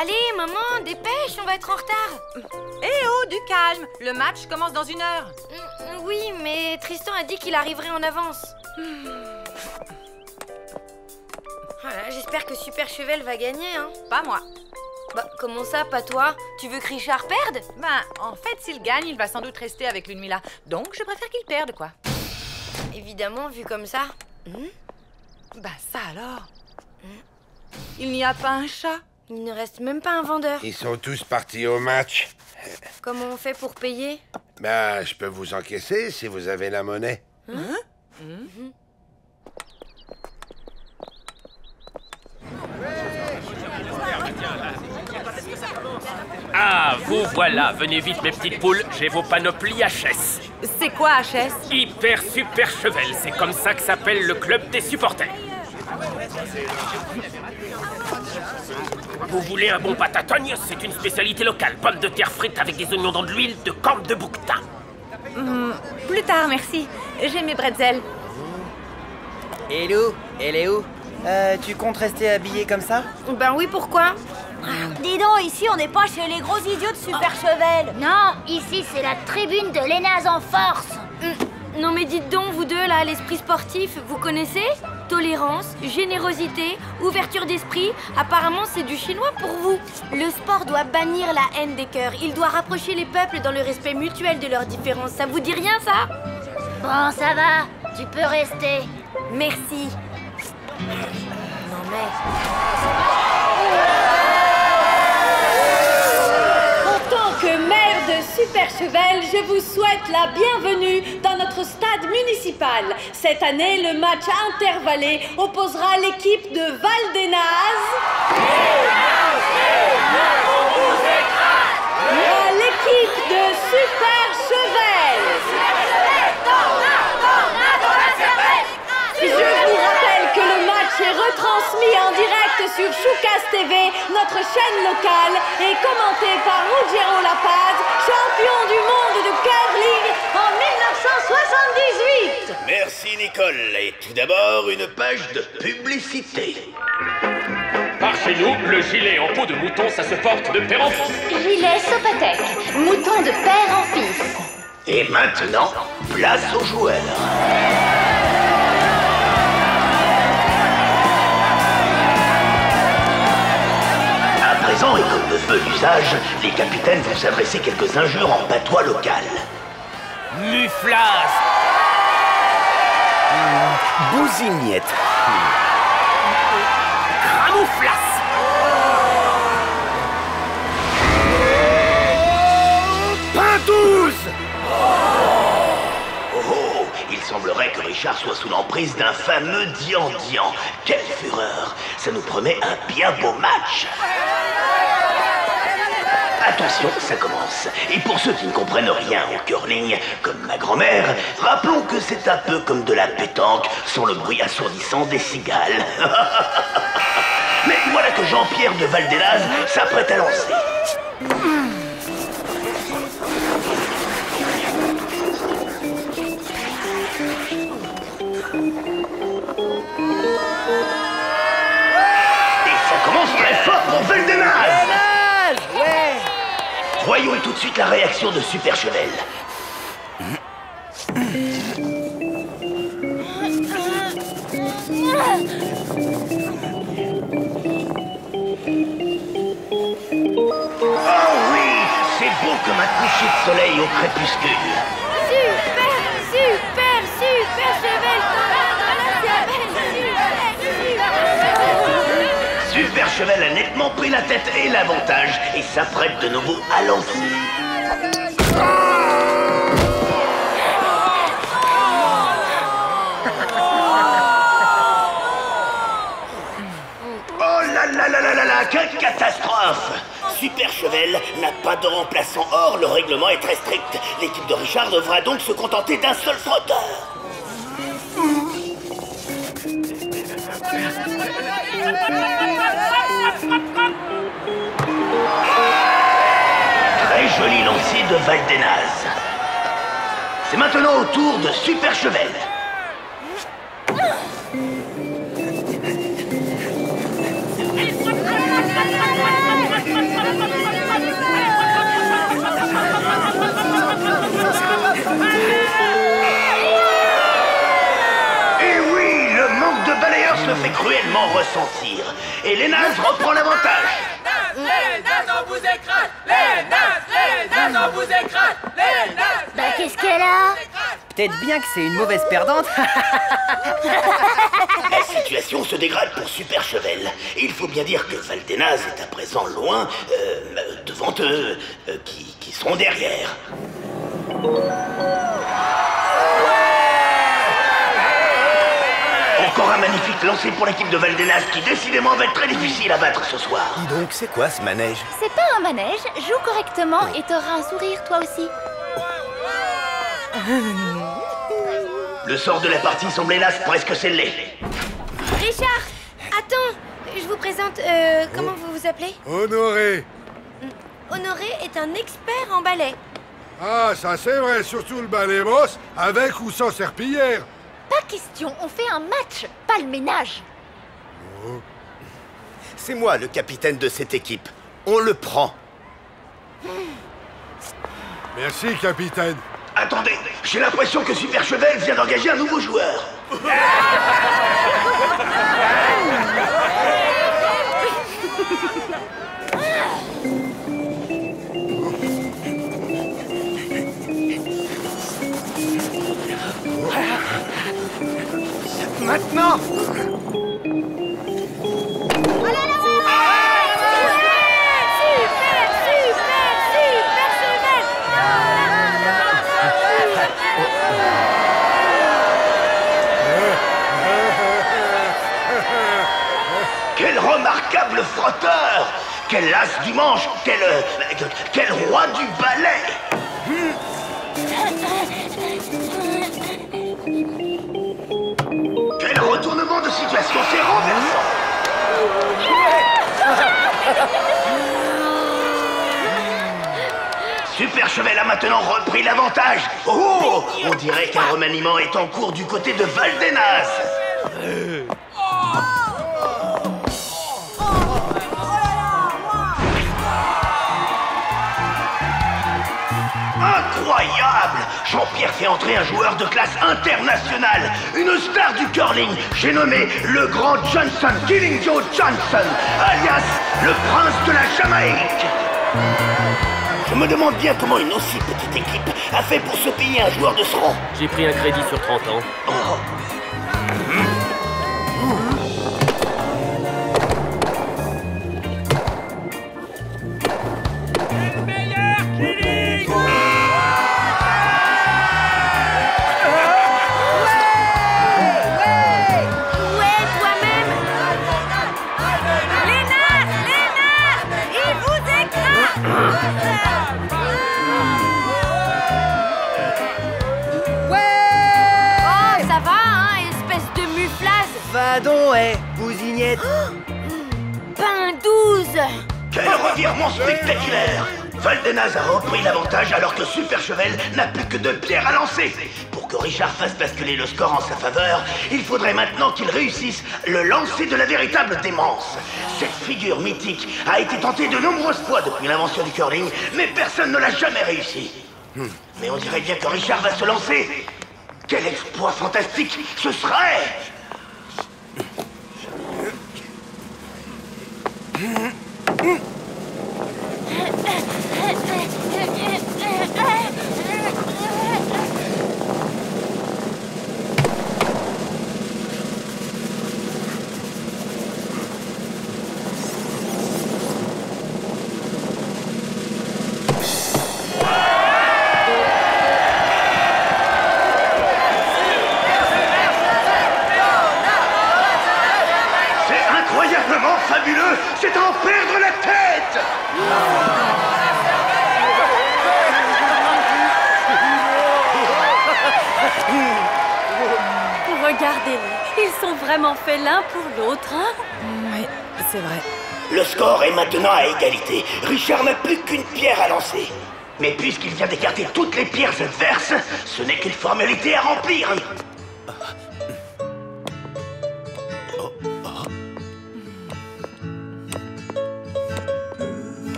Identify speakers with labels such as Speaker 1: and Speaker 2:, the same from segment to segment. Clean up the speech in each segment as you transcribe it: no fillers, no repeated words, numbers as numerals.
Speaker 1: Allez, maman, dépêche, on va être en retard.
Speaker 2: Eh oh, du calme. Le match commence dans 1 heure.
Speaker 1: Oui, mais Tristan a dit qu'il arriverait en avance. Voilà, j'espère que Super Chevel va gagner, hein.
Speaker 2: Pas moi.
Speaker 1: Bah, comment ça, pas toi? Tu veux que Richard perde?
Speaker 2: Ben, en fait, s'il gagne, il va sans doute rester avec Ludmilla. Donc, je préfère qu'il perde, quoi.
Speaker 1: Évidemment, vu comme ça.
Speaker 2: Bah, ça alors. Il n'y a pas un chat?
Speaker 1: Il ne reste même pas un vendeur.
Speaker 3: Ils sont tous partis au match.
Speaker 1: Comment on fait pour payer?
Speaker 3: Ben, je peux vous encaisser si vous avez la monnaie.
Speaker 4: Ah, vous voilà, venez vite mes petites poules, j'ai vos panoplies HS.
Speaker 2: C'est quoi, HS?
Speaker 4: Hyper Super Chevel, c'est comme ça que s'appelle le club des supporters. Vous voulez un bon patatogne? C'est une spécialité locale. Pommes de terre frites avec des oignons dans de l'huile de corne de bouquetin.
Speaker 2: Plus tard, merci. J'ai mes bretzels.
Speaker 5: Et Lou, tu comptes rester habillé comme ça?
Speaker 1: Ben oui, pourquoi?
Speaker 6: Dis donc, ici on n'est pas chez les gros idiots de Super Chevel.
Speaker 7: Non, ici c'est la tribune de l'Énaz en force.
Speaker 1: Non mais dites donc, vous deux là, l'esprit sportif, vous connaissez? Tolérance, générosité, ouverture d'esprit, apparemment c'est du chinois pour vous. Le sport doit bannir la haine des cœurs, il doit rapprocher les peuples dans le respect mutuel de leurs différences. Ça vous dit rien ça?
Speaker 7: Bon, ça va, tu peux rester.
Speaker 1: Merci. Non mais...
Speaker 8: En tant que maire de Super Chevel, je vous souhaite la bienvenue dans notre stade municipal. Cette année, le match intervallé opposera l'équipe de Val-d'Énaz à l'équipe de Super Chevel. Je vous rappelle que le match est retransmis en direct sur Choucas TV, notre chaîne locale, et commenté par Ruggiero La Paz, champion du monde de curling en 1978.
Speaker 9: Merci Nicole. Et tout d'abord, une page de publicité.
Speaker 4: Par chez nous, le gilet en peau de mouton, ça se porte de père en fils.
Speaker 7: Gilet Sopatec, mouton de père en fils.
Speaker 9: Et maintenant, place aux joueurs. À présent, et comme le veut l'usage, les capitaines vont s'adresser quelques injures en patois local.
Speaker 4: Muflas.
Speaker 9: Bousiniette.
Speaker 4: Camouflas.
Speaker 9: Pintouze. Oh, il semblerait que Richard soit sous l'emprise d'un fameux Dian-Dian. Quelle fureur! Ça nous promet un bien beau match. Attention, ça commence. Et pour ceux qui ne comprennent rien au curling, comme ma grand-mère, rappelons que c'est un peu comme de la pétanque, sans le bruit assourdissant des cigales. Mais voilà que Jean-Pierre de Val-d'Énaz s'apprête à lancer. Et ça commence très fort pour Val-d'Énaz.
Speaker 5: Ouais.
Speaker 9: Voyons tout de suite la réaction de Super Chevel. Oh oui, c'est beau comme un coucher de soleil au crépuscule.
Speaker 1: Super Chevel,
Speaker 9: Super Chevel a nettement pris la tête et l'avantage et s'apprête de nouveau à lancer. Oh là là là là là là, quelle catastrophe! Super Chevel n'a pas de remplaçant. Or, le règlement est très strict. L'équipe de Richard devra donc se contenter d'un seul frotteur. Très joli lancier de Val-d'Énaz. C'est maintenant au tour de Super Chevel. cruellement ressentir. Et les nazes reprend l'avantage.
Speaker 10: Les nazes, on vous écrase! Les nazes, on vous écrase! Les nazes!
Speaker 6: Bah qu'est-ce qu'elle a?
Speaker 5: Peut-être bien que c'est une mauvaise perdante.
Speaker 9: La situation se dégrade pour Super Chevel. Il faut bien dire que Valdenaz est à présent loin, devant eux, qui sont derrière. Encore un magnifique lancer pour l'équipe de Valdenaz qui décidément va être très difficile à battre ce soir.
Speaker 3: Dis donc, c'est quoi ce manège?
Speaker 7: C'est pas un manège, joue correctement et t'auras un sourire toi aussi.
Speaker 9: Le sort de la partie semble hélas presque scellé.
Speaker 1: Richard, attends, je vous présente, comment vous vous appelez?
Speaker 11: Honoré.
Speaker 1: Honoré est un expert en ballet.
Speaker 11: Ah, ça c'est vrai, surtout le ballet boss, avec ou sans serpillière.
Speaker 7: Pas question, on fait un match, pas le ménage.
Speaker 3: C'est moi le capitaine de cette équipe. On le prend.
Speaker 11: Merci, capitaine.
Speaker 9: Attendez, j'ai l'impression que Super Chevel vient d'engager un nouveau joueur.
Speaker 5: Maintenant!
Speaker 9: Quel remarquable frotteur! Quel as du manche! Quel roi du ballet! Quel retournement de situation! C'est renversant! Super Chevel a maintenant repris l'avantage. Oh! On dirait qu'un remaniement est en cours du côté de Valdenaz. Incroyable! Jean-Pierre fait entrer un joueur de classe internationale, une star du curling, j'ai nommé le grand Johnson, Killing Joe Johnson, alias le prince de la Jamaïque. Je me demande bien comment une aussi petite équipe a fait pour se payer un joueur de ce rang.
Speaker 4: J'ai pris un crédit sur 30 ans.
Speaker 9: Oh.
Speaker 5: Vadon, bousignette.
Speaker 1: Pain 12.
Speaker 9: Quel revirement spectaculaire! Valdenaz a repris l'avantage alors que Super Chevel n'a plus que 2 pierres à lancer. Pour que Richard fasse basculer le score en sa faveur, il faudrait maintenant qu'il réussisse le lancer de la véritable démence. Cette figure mythique a été tentée de nombreuses fois depuis l'invention du curling, mais personne ne l'a jamais réussi. Mais on dirait bien que Richard va se lancer. Quel exploit fantastique ce serait! Fabuleux, c'est à en perdre la tête.
Speaker 8: Regardez-les, ils sont vraiment faits l'un pour l'autre, hein?
Speaker 2: Oui, c'est vrai.
Speaker 9: Le score est maintenant à égalité. Richard n'a plus qu'une pierre à lancer. Mais puisqu'il vient d'écarter toutes les pierres adverses, ce n'est qu'une formalité à remplir.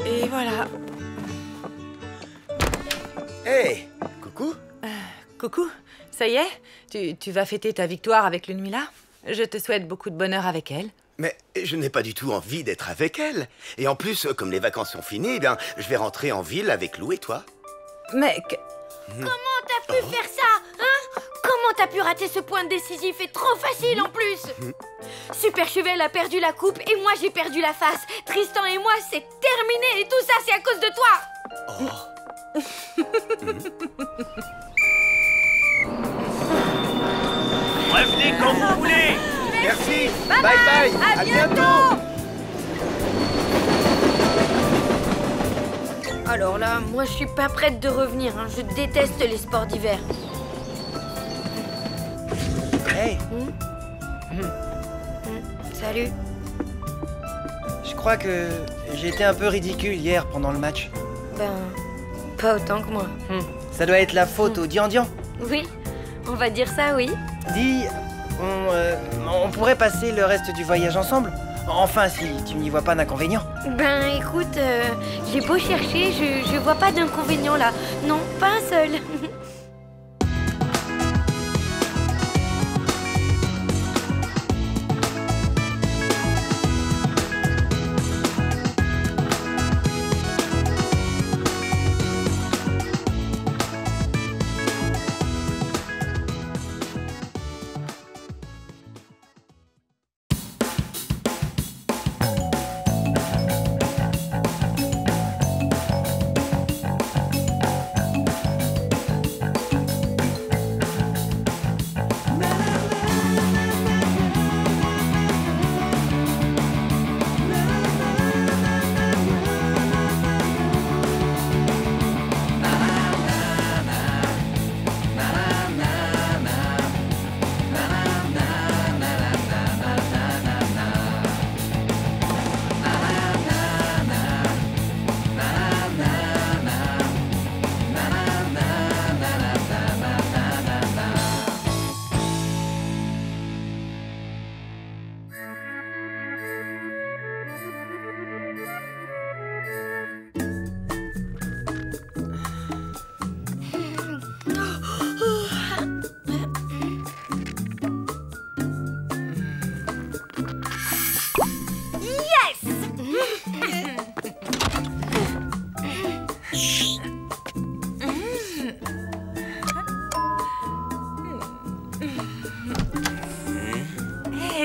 Speaker 2: Et voilà.
Speaker 3: Hey, coucou.
Speaker 2: Coucou, ça y est? Tu vas fêter ta victoire avec Lunmila? Je te souhaite beaucoup de bonheur avec elle.
Speaker 12: Mais je n'ai pas du tout envie d'être avec elle. Et en plus, comme les vacances sont finies, eh bien, je vais rentrer en ville avec Lou et toi.
Speaker 2: Mais...
Speaker 1: Comment t'as pu faire ça, hein? Comment t'as pu rater ce point décisif et trop facile en plus? Super Cheval a perdu la coupe et moi j'ai perdu la face. Tristan et moi, c'est terminé et tout ça, c'est à cause de toi.
Speaker 4: Revenez quand vous voulez.
Speaker 5: Merci. Bye bye. À bientôt.
Speaker 1: Alors là, moi je suis pas prête de revenir, hein. Je déteste les sports d'hiver.
Speaker 5: Hey.
Speaker 1: Salut.
Speaker 5: Je crois que j'ai été un peu ridicule hier pendant le match.
Speaker 1: Ben, pas autant que moi.
Speaker 5: Ça doit être la faute au Dian-Dian.
Speaker 1: Oui, on va dire ça, oui.
Speaker 5: Dis, on pourrait passer le reste du voyage ensemble? Enfin, si tu n'y vois pas d'inconvénient.
Speaker 1: Ben écoute, j'ai beau chercher, je vois pas d'inconvénient là. Non, pas un seul.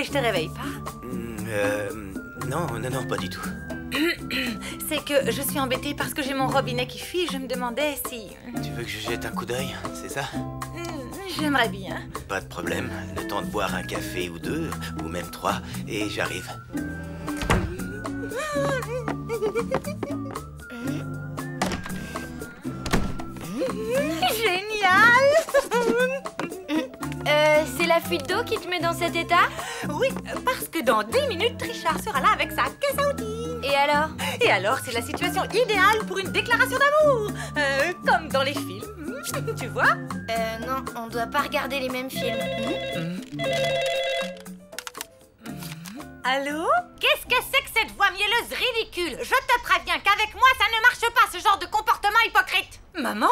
Speaker 2: Je te réveille pas?
Speaker 12: Non, pas du tout.
Speaker 2: C'est que je suis embêtée parce que j'ai mon robinet qui fuit. Je me demandais si...
Speaker 12: Tu veux que je jette un coup d'œil, c'est ça?
Speaker 2: J'aimerais bien.
Speaker 12: Pas de problème. Le temps de boire un café ou deux, ou même 3, et j'arrive.
Speaker 2: Génial!
Speaker 1: C'est la fuite d'eau qui te met dans cet état?
Speaker 2: Oui, parce que dans 10 minutes, Richard sera là avec sa caisse à outils.
Speaker 1: Et alors?
Speaker 2: Et alors, c'est la situation idéale pour une déclaration d'amour. Comme dans les films. Tu vois?
Speaker 1: Non, on doit pas regarder les mêmes films.
Speaker 2: Allô?
Speaker 6: Qu'est-ce que c'est que cette voix mielleuse ridicule? Je te préviens qu'avec moi, ça ne marche pas, ce genre de comportement hypocrite.
Speaker 2: Maman?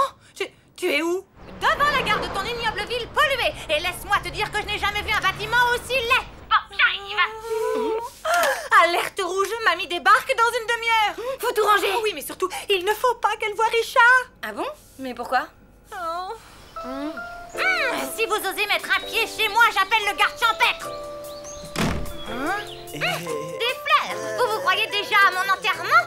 Speaker 2: Tu es où?
Speaker 6: Devant la gare de ton ignoble ville polluée. Et laisse-moi te dire que je n'ai jamais vu un bâtiment aussi laid. Bon, j'arrive.
Speaker 2: Alerte rouge, mamie débarque dans une demi-heure.
Speaker 1: Faut tout ranger.
Speaker 2: Oui, mais surtout, il ne faut pas qu'elle voie Richard.
Speaker 1: Ah bon? Mais pourquoi?
Speaker 6: Si vous osez mettre un pied chez moi, j'appelle le garde champêtre. Des fleurs? Vous croyez déjà à mon enterrement?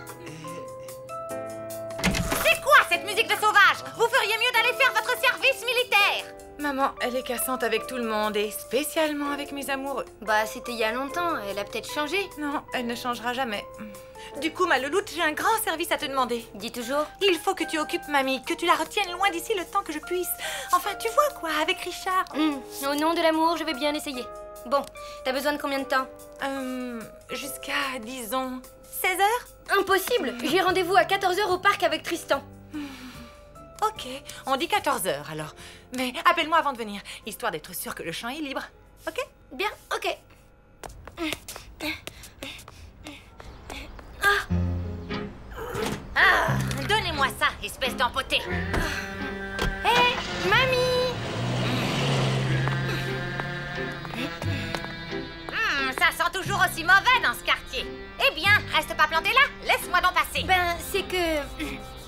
Speaker 6: C'est quoi cette musique de sauvage? Vous feriez mieux d'aller faire votre service militaire.
Speaker 2: Maman, elle est cassante avec tout le monde et spécialement avec mes amoureux.
Speaker 1: Bah, c'était il y a longtemps, elle a peut-être changé.
Speaker 2: Non, elle ne changera jamais. Du coup, ma louloute, j'ai un grand service à te demander.
Speaker 1: Dis toujours.
Speaker 2: Il faut que tu occupes mamie, que tu la retiennes loin d'ici le temps que je puisse. Enfin, tu vois quoi, avec Richard.
Speaker 1: Au nom de l'amour, je vais bien essayer. Bon, t'as besoin de combien de temps?
Speaker 2: Jusqu'à, disons, 16 heures?
Speaker 1: Impossible. J'ai rendez-vous à 14 h au parc avec Tristan.
Speaker 2: Ok, on dit 14 heures alors. Mais appelle-moi avant de venir, histoire d'être sûre que le champ est libre. Ok?
Speaker 1: Bien, ok.
Speaker 6: Donnez-moi ça, espèce d'empoté.
Speaker 1: Hé, mamie!
Speaker 6: toujours aussi mauvais dans ce quartier. Eh bien, reste pas planté là, laisse-moi donc passer.
Speaker 1: Ben, c'est que...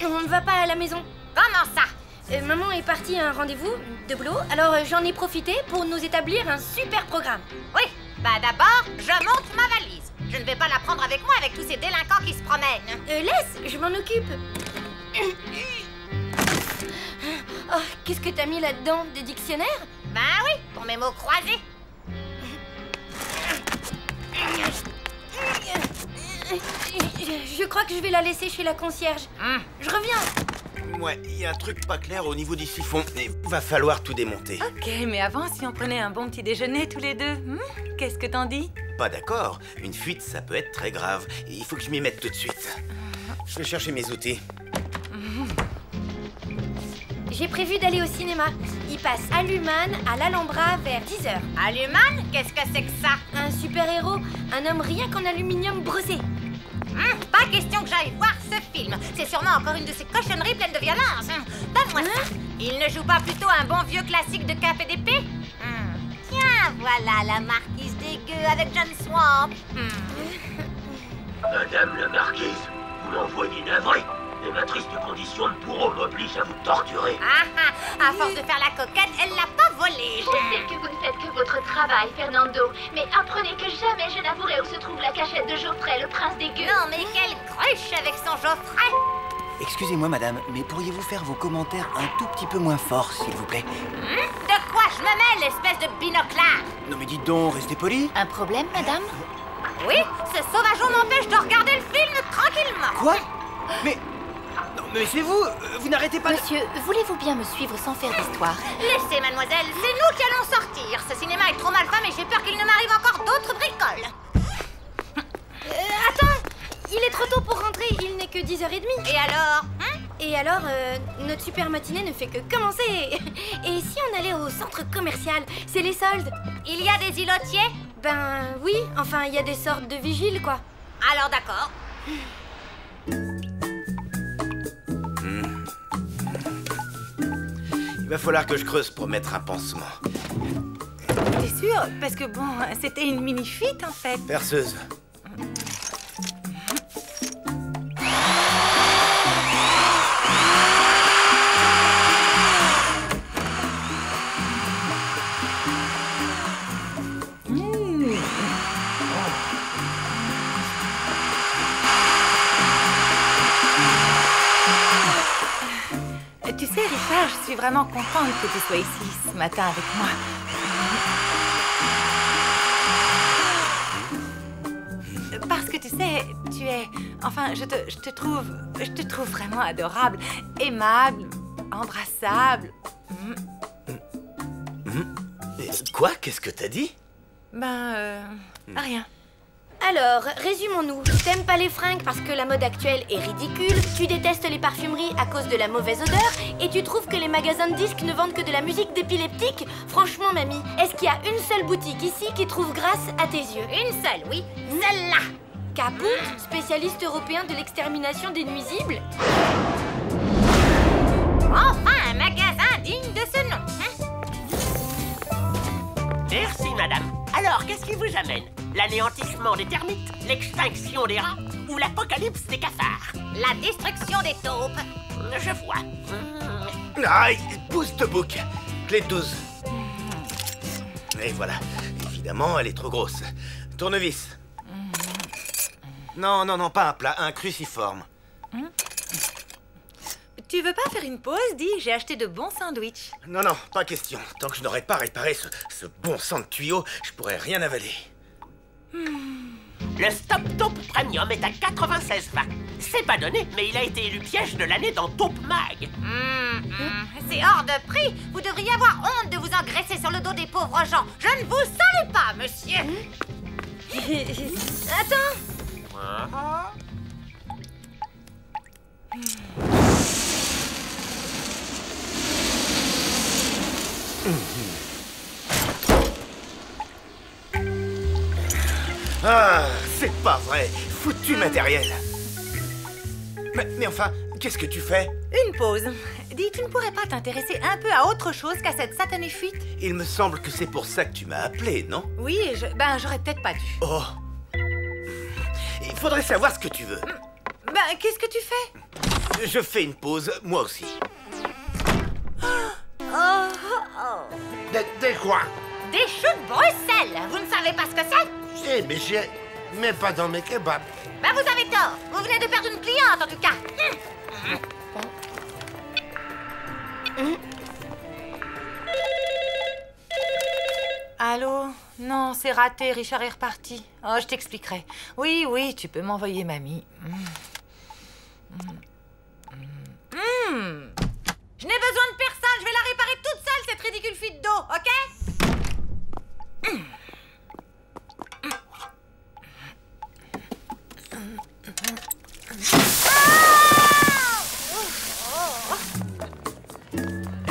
Speaker 1: on ne va pas à la maison.
Speaker 6: Comment ça?
Speaker 1: Maman est partie à un rendez-vous de boulot, alors j'en ai profité pour nous établir un super programme.
Speaker 6: Oui, bah d'abord, je monte ma valise. Je ne vais pas la prendre avec moi avec tous ces délinquants qui se promènent.
Speaker 1: Laisse, je m'en occupe. Oh, qu'est-ce que t'as mis là-dedans? Des dictionnaires?
Speaker 6: Ben oui, pour mes mots croisés.
Speaker 1: Je crois que je vais la laisser chez la concierge. Je reviens.
Speaker 12: Ouais, il y a un truc pas clair au niveau du siphon. Il va falloir tout démonter.
Speaker 2: Ok, mais avant, si on prenait un bon petit déjeuner tous les deux, qu'est-ce que t'en dis?
Speaker 12: Pas d'accord. Une fuite, ça peut être très grave. Il faut que je m'y mette tout de suite. Je vais chercher mes outils.
Speaker 1: J'ai prévu d'aller au cinéma. Il passe Alluman à l'Alhambra vers 10h.
Speaker 6: Alluman? Qu'est-ce que c'est que ça?
Speaker 1: Un super-héros, un homme rien qu'en aluminium brossé.
Speaker 6: Pas question que j'aille voir ce film. C'est sûrement encore une de ces cochonneries pleines de violence. Donne-moi ça. Il ne joue pas plutôt un bon vieux classique de Cap et d'épée? Tiens, voilà la marquise dégueu avec John Swamp.
Speaker 9: Madame la marquise, vous m'envoyez navré. Et ma triste condition de bourreau m'oblige à vous torturer.
Speaker 6: À force de faire la coquette, elle l'a pas volé.
Speaker 7: Je sais que vous ne faites que votre travail, Fernando, mais apprenez que jamais je n'avouerai où se trouve la cachette de Geoffrey, le prince des gueux.
Speaker 6: Non, mais quelle cruche avec son Geoffrey.
Speaker 5: Excusez-moi, madame, mais pourriez-vous faire vos commentaires un tout petit peu moins forts, s'il vous plaît?
Speaker 6: De quoi je me mêle, espèce de binoclard?
Speaker 5: Non mais dites donc, restez poli.
Speaker 7: Un problème, madame?
Speaker 6: Oui, ce sauvageon m'empêche de regarder le film tranquillement.
Speaker 5: Quoi? Mais... Non, mais c'est vous. Vous n'arrêtez pas de...
Speaker 7: Monsieur, voulez-vous bien me suivre sans faire d'histoire?
Speaker 6: Laissez, mademoiselle, c'est nous qui allons sortir. Ce cinéma est trop mal fait, mais j'ai peur qu'il ne m'arrive encore d'autres bricoles.
Speaker 1: Attends, il est trop tôt pour rentrer, il n'est que 10h30.
Speaker 6: Et alors?
Speaker 1: Et alors, notre super matinée ne fait que commencer. Et si on allait au centre commercial? C'est les soldes.
Speaker 6: Il y a des îlotiers?
Speaker 1: Ben oui, enfin il y a des sortes de vigiles, quoi.
Speaker 6: Alors d'accord.
Speaker 12: Il va falloir que je creuse pour mettre un pansement.
Speaker 2: T'es sûr? Parce que bon, c'était une mini-fuite en fait.
Speaker 12: Perceuse.
Speaker 2: Tu sais, Richard, je suis vraiment contente que tu sois ici ce matin avec moi. Parce que tu sais, tu es... Enfin, je te trouve vraiment adorable, aimable, embrassable.
Speaker 12: Quoi? Qu'est-ce que t'as dit?
Speaker 2: Rien.
Speaker 1: Alors, résumons-nous. T'aimes pas les fringues parce que la mode actuelle est ridicule, tu détestes les parfumeries à cause de la mauvaise odeur, et tu trouves que les magasins de disques ne vendent que de la musique d'épileptique? Franchement, mamie, est-ce qu'il y a une seule boutique ici qui trouve grâce à tes yeux?
Speaker 6: Une seule, oui. Celle-là.
Speaker 1: Caput, spécialiste européen de l'extermination des nuisibles?
Speaker 6: Enfin, un magasin digne de ce nom.
Speaker 4: Merci, madame. Alors, qu'est-ce qui vous amène? L'anéantissement des termites, l'extinction des rats ou l'apocalypse des cafards?
Speaker 6: La destruction des taupes.
Speaker 4: Je vois.
Speaker 12: Aïe, pousse de bouc. Clé de 12. Et voilà. Évidemment, elle est trop grosse. Tournevis. Non, non, non, pas un plat, un cruciforme.
Speaker 2: Tu veux pas faire une pause? Dis, j'ai acheté de bons sandwichs.
Speaker 12: Non, non, pas question. Tant que je n'aurais pas réparé ce bon sang de tuyau, je pourrais rien avaler.
Speaker 4: Le Stop Taupe Premium est à 96 watts. C'est pas donné, mais il a été élu piège de l'année dans Taupe Mag.
Speaker 6: C'est hors de prix. Vous devriez avoir honte de vous engraisser sur le dos des pauvres gens. Je ne vous salue pas, monsieur.
Speaker 1: Attends.
Speaker 12: Ah, c'est pas vrai. Foutu matériel. Mais enfin, qu'est-ce que tu fais?
Speaker 2: Une pause. Dis, tu ne pourrais pas t'intéresser un peu à autre chose qu'à cette satanée fuite?
Speaker 12: Il me semble que c'est pour ça que tu m'as appelé, non?
Speaker 2: Oui, j'aurais peut-être pas dû.
Speaker 12: Oh, faudrait savoir ce que tu veux.
Speaker 2: Ben, qu'est-ce que tu fais?
Speaker 12: Je fais une pause, moi aussi.
Speaker 3: Des quoi?
Speaker 6: Des choux de Bruxelles. Vous ne savez pas ce que c'est?
Speaker 3: Si, mais j'ai... Mais pas dans mes kebabs.
Speaker 6: Ben, vous avez tort. Vous venez de perdre une cliente, en tout cas.
Speaker 2: Allô? Non, c'est raté, Richard est reparti. Oh, je t'expliquerai. Oui, oui, tu peux m'envoyer mamie.
Speaker 6: Je n'ai besoin de personne. Je vais la réparer toute seule, cette ridicule fuite d'eau, ok?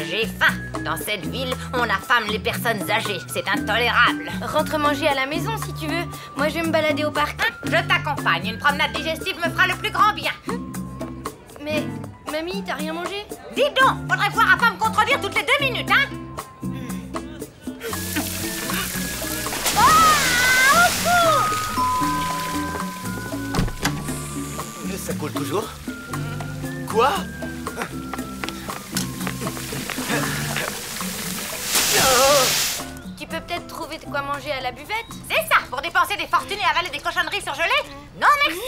Speaker 6: J'ai faim. Dans cette ville, on affame les personnes âgées. C'est intolérable.
Speaker 1: Rentre manger à la maison si tu veux. Moi, je vais me balader au parc.
Speaker 6: Je t'accompagne. Une promenade digestive me fera le plus grand bien.
Speaker 1: Mais, mamie, t'as rien mangé?
Speaker 6: Dis donc, faudrait voir à pas me contredire toutes les 2 minutes, hein?
Speaker 12: Ça coule toujours? Quoi?
Speaker 1: Tu peux peut-être trouver de quoi manger à la buvette?
Speaker 6: C'est ça, pour dépenser des fortunes et avaler des cochonneries surgelées? Non, merci.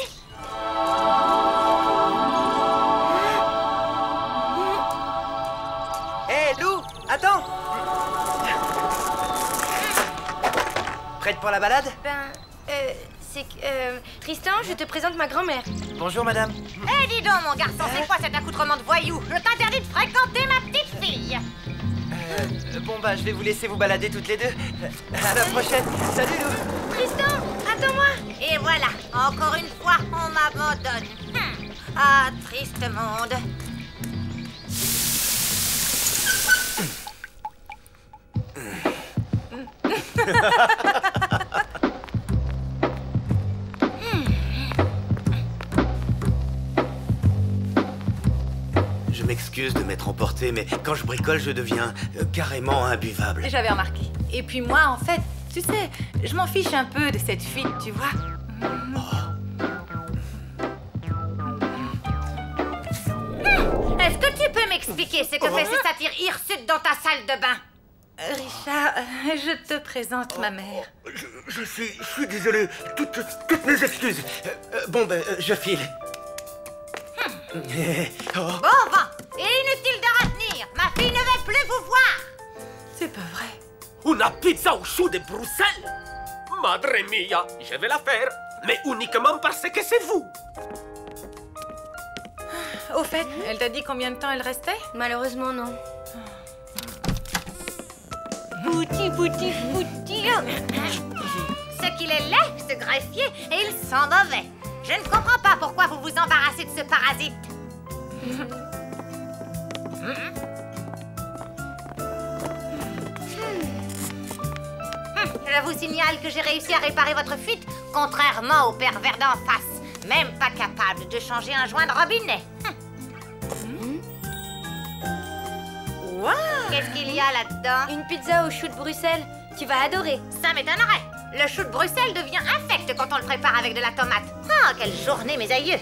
Speaker 5: Hé, Lou, attends! Prête pour la balade?
Speaker 1: C'est que... Tristan, je te présente ma grand-mère.
Speaker 5: Bonjour, madame.
Speaker 6: Eh, dis donc, mon garçon, c'est quoi cet accoutrement de voyou? Je t'interdis de fréquenter ma petite fille.
Speaker 5: Bon, bah, je vais vous laisser vous balader toutes les deux. À la prochaine. Salut, Lou.
Speaker 1: Tristan, attends-moi.
Speaker 6: Et voilà, encore une fois, on m'abandonne. Ah, triste monde.
Speaker 12: Je m'excuse de m'être emporté, mais quand je bricole, je deviens carrément imbuvable.
Speaker 2: J'avais remarqué. Et puis moi, en fait, tu sais, je m'en fiche un peu de cette fuite, tu vois.
Speaker 6: Est-ce que tu peux m'expliquer ce que fait ce satyre hirsute dans ta salle de bain?
Speaker 2: Richard, je te présente ma mère.
Speaker 12: Je suis désolé. Toutes mes excuses. Bon, ben, je file.
Speaker 6: Bon vent. Et inutile de retenir. Ma fille ne veut plus vous voir.
Speaker 2: C'est pas vrai.
Speaker 10: Una pizza au chou de Bruxelles? Madre mia, je vais la faire, mais uniquement parce que c'est vous.
Speaker 2: Au fait, elle t'a dit combien de temps elle restait?
Speaker 1: Malheureusement, non.
Speaker 6: Bouti. Ce qu'il est laid, ce greffier, et il sent mauvais. Je ne comprends pas pourquoi vous vous embarrassez de ce parasite. Je vous signale que j'ai réussi à réparer votre fuite, contrairement au pervers d'en face. Même pas capable de changer un joint de robinet.
Speaker 2: Wow.
Speaker 6: Qu'est-ce qu'il y a là-dedans?
Speaker 1: Une pizza au chou de Bruxelles. Tu vas adorer.
Speaker 6: Ça m'étonnerait. Le chou de Bruxelles devient infect quand on le prépare avec de la tomate. Ah, quelle journée, mes aïeux!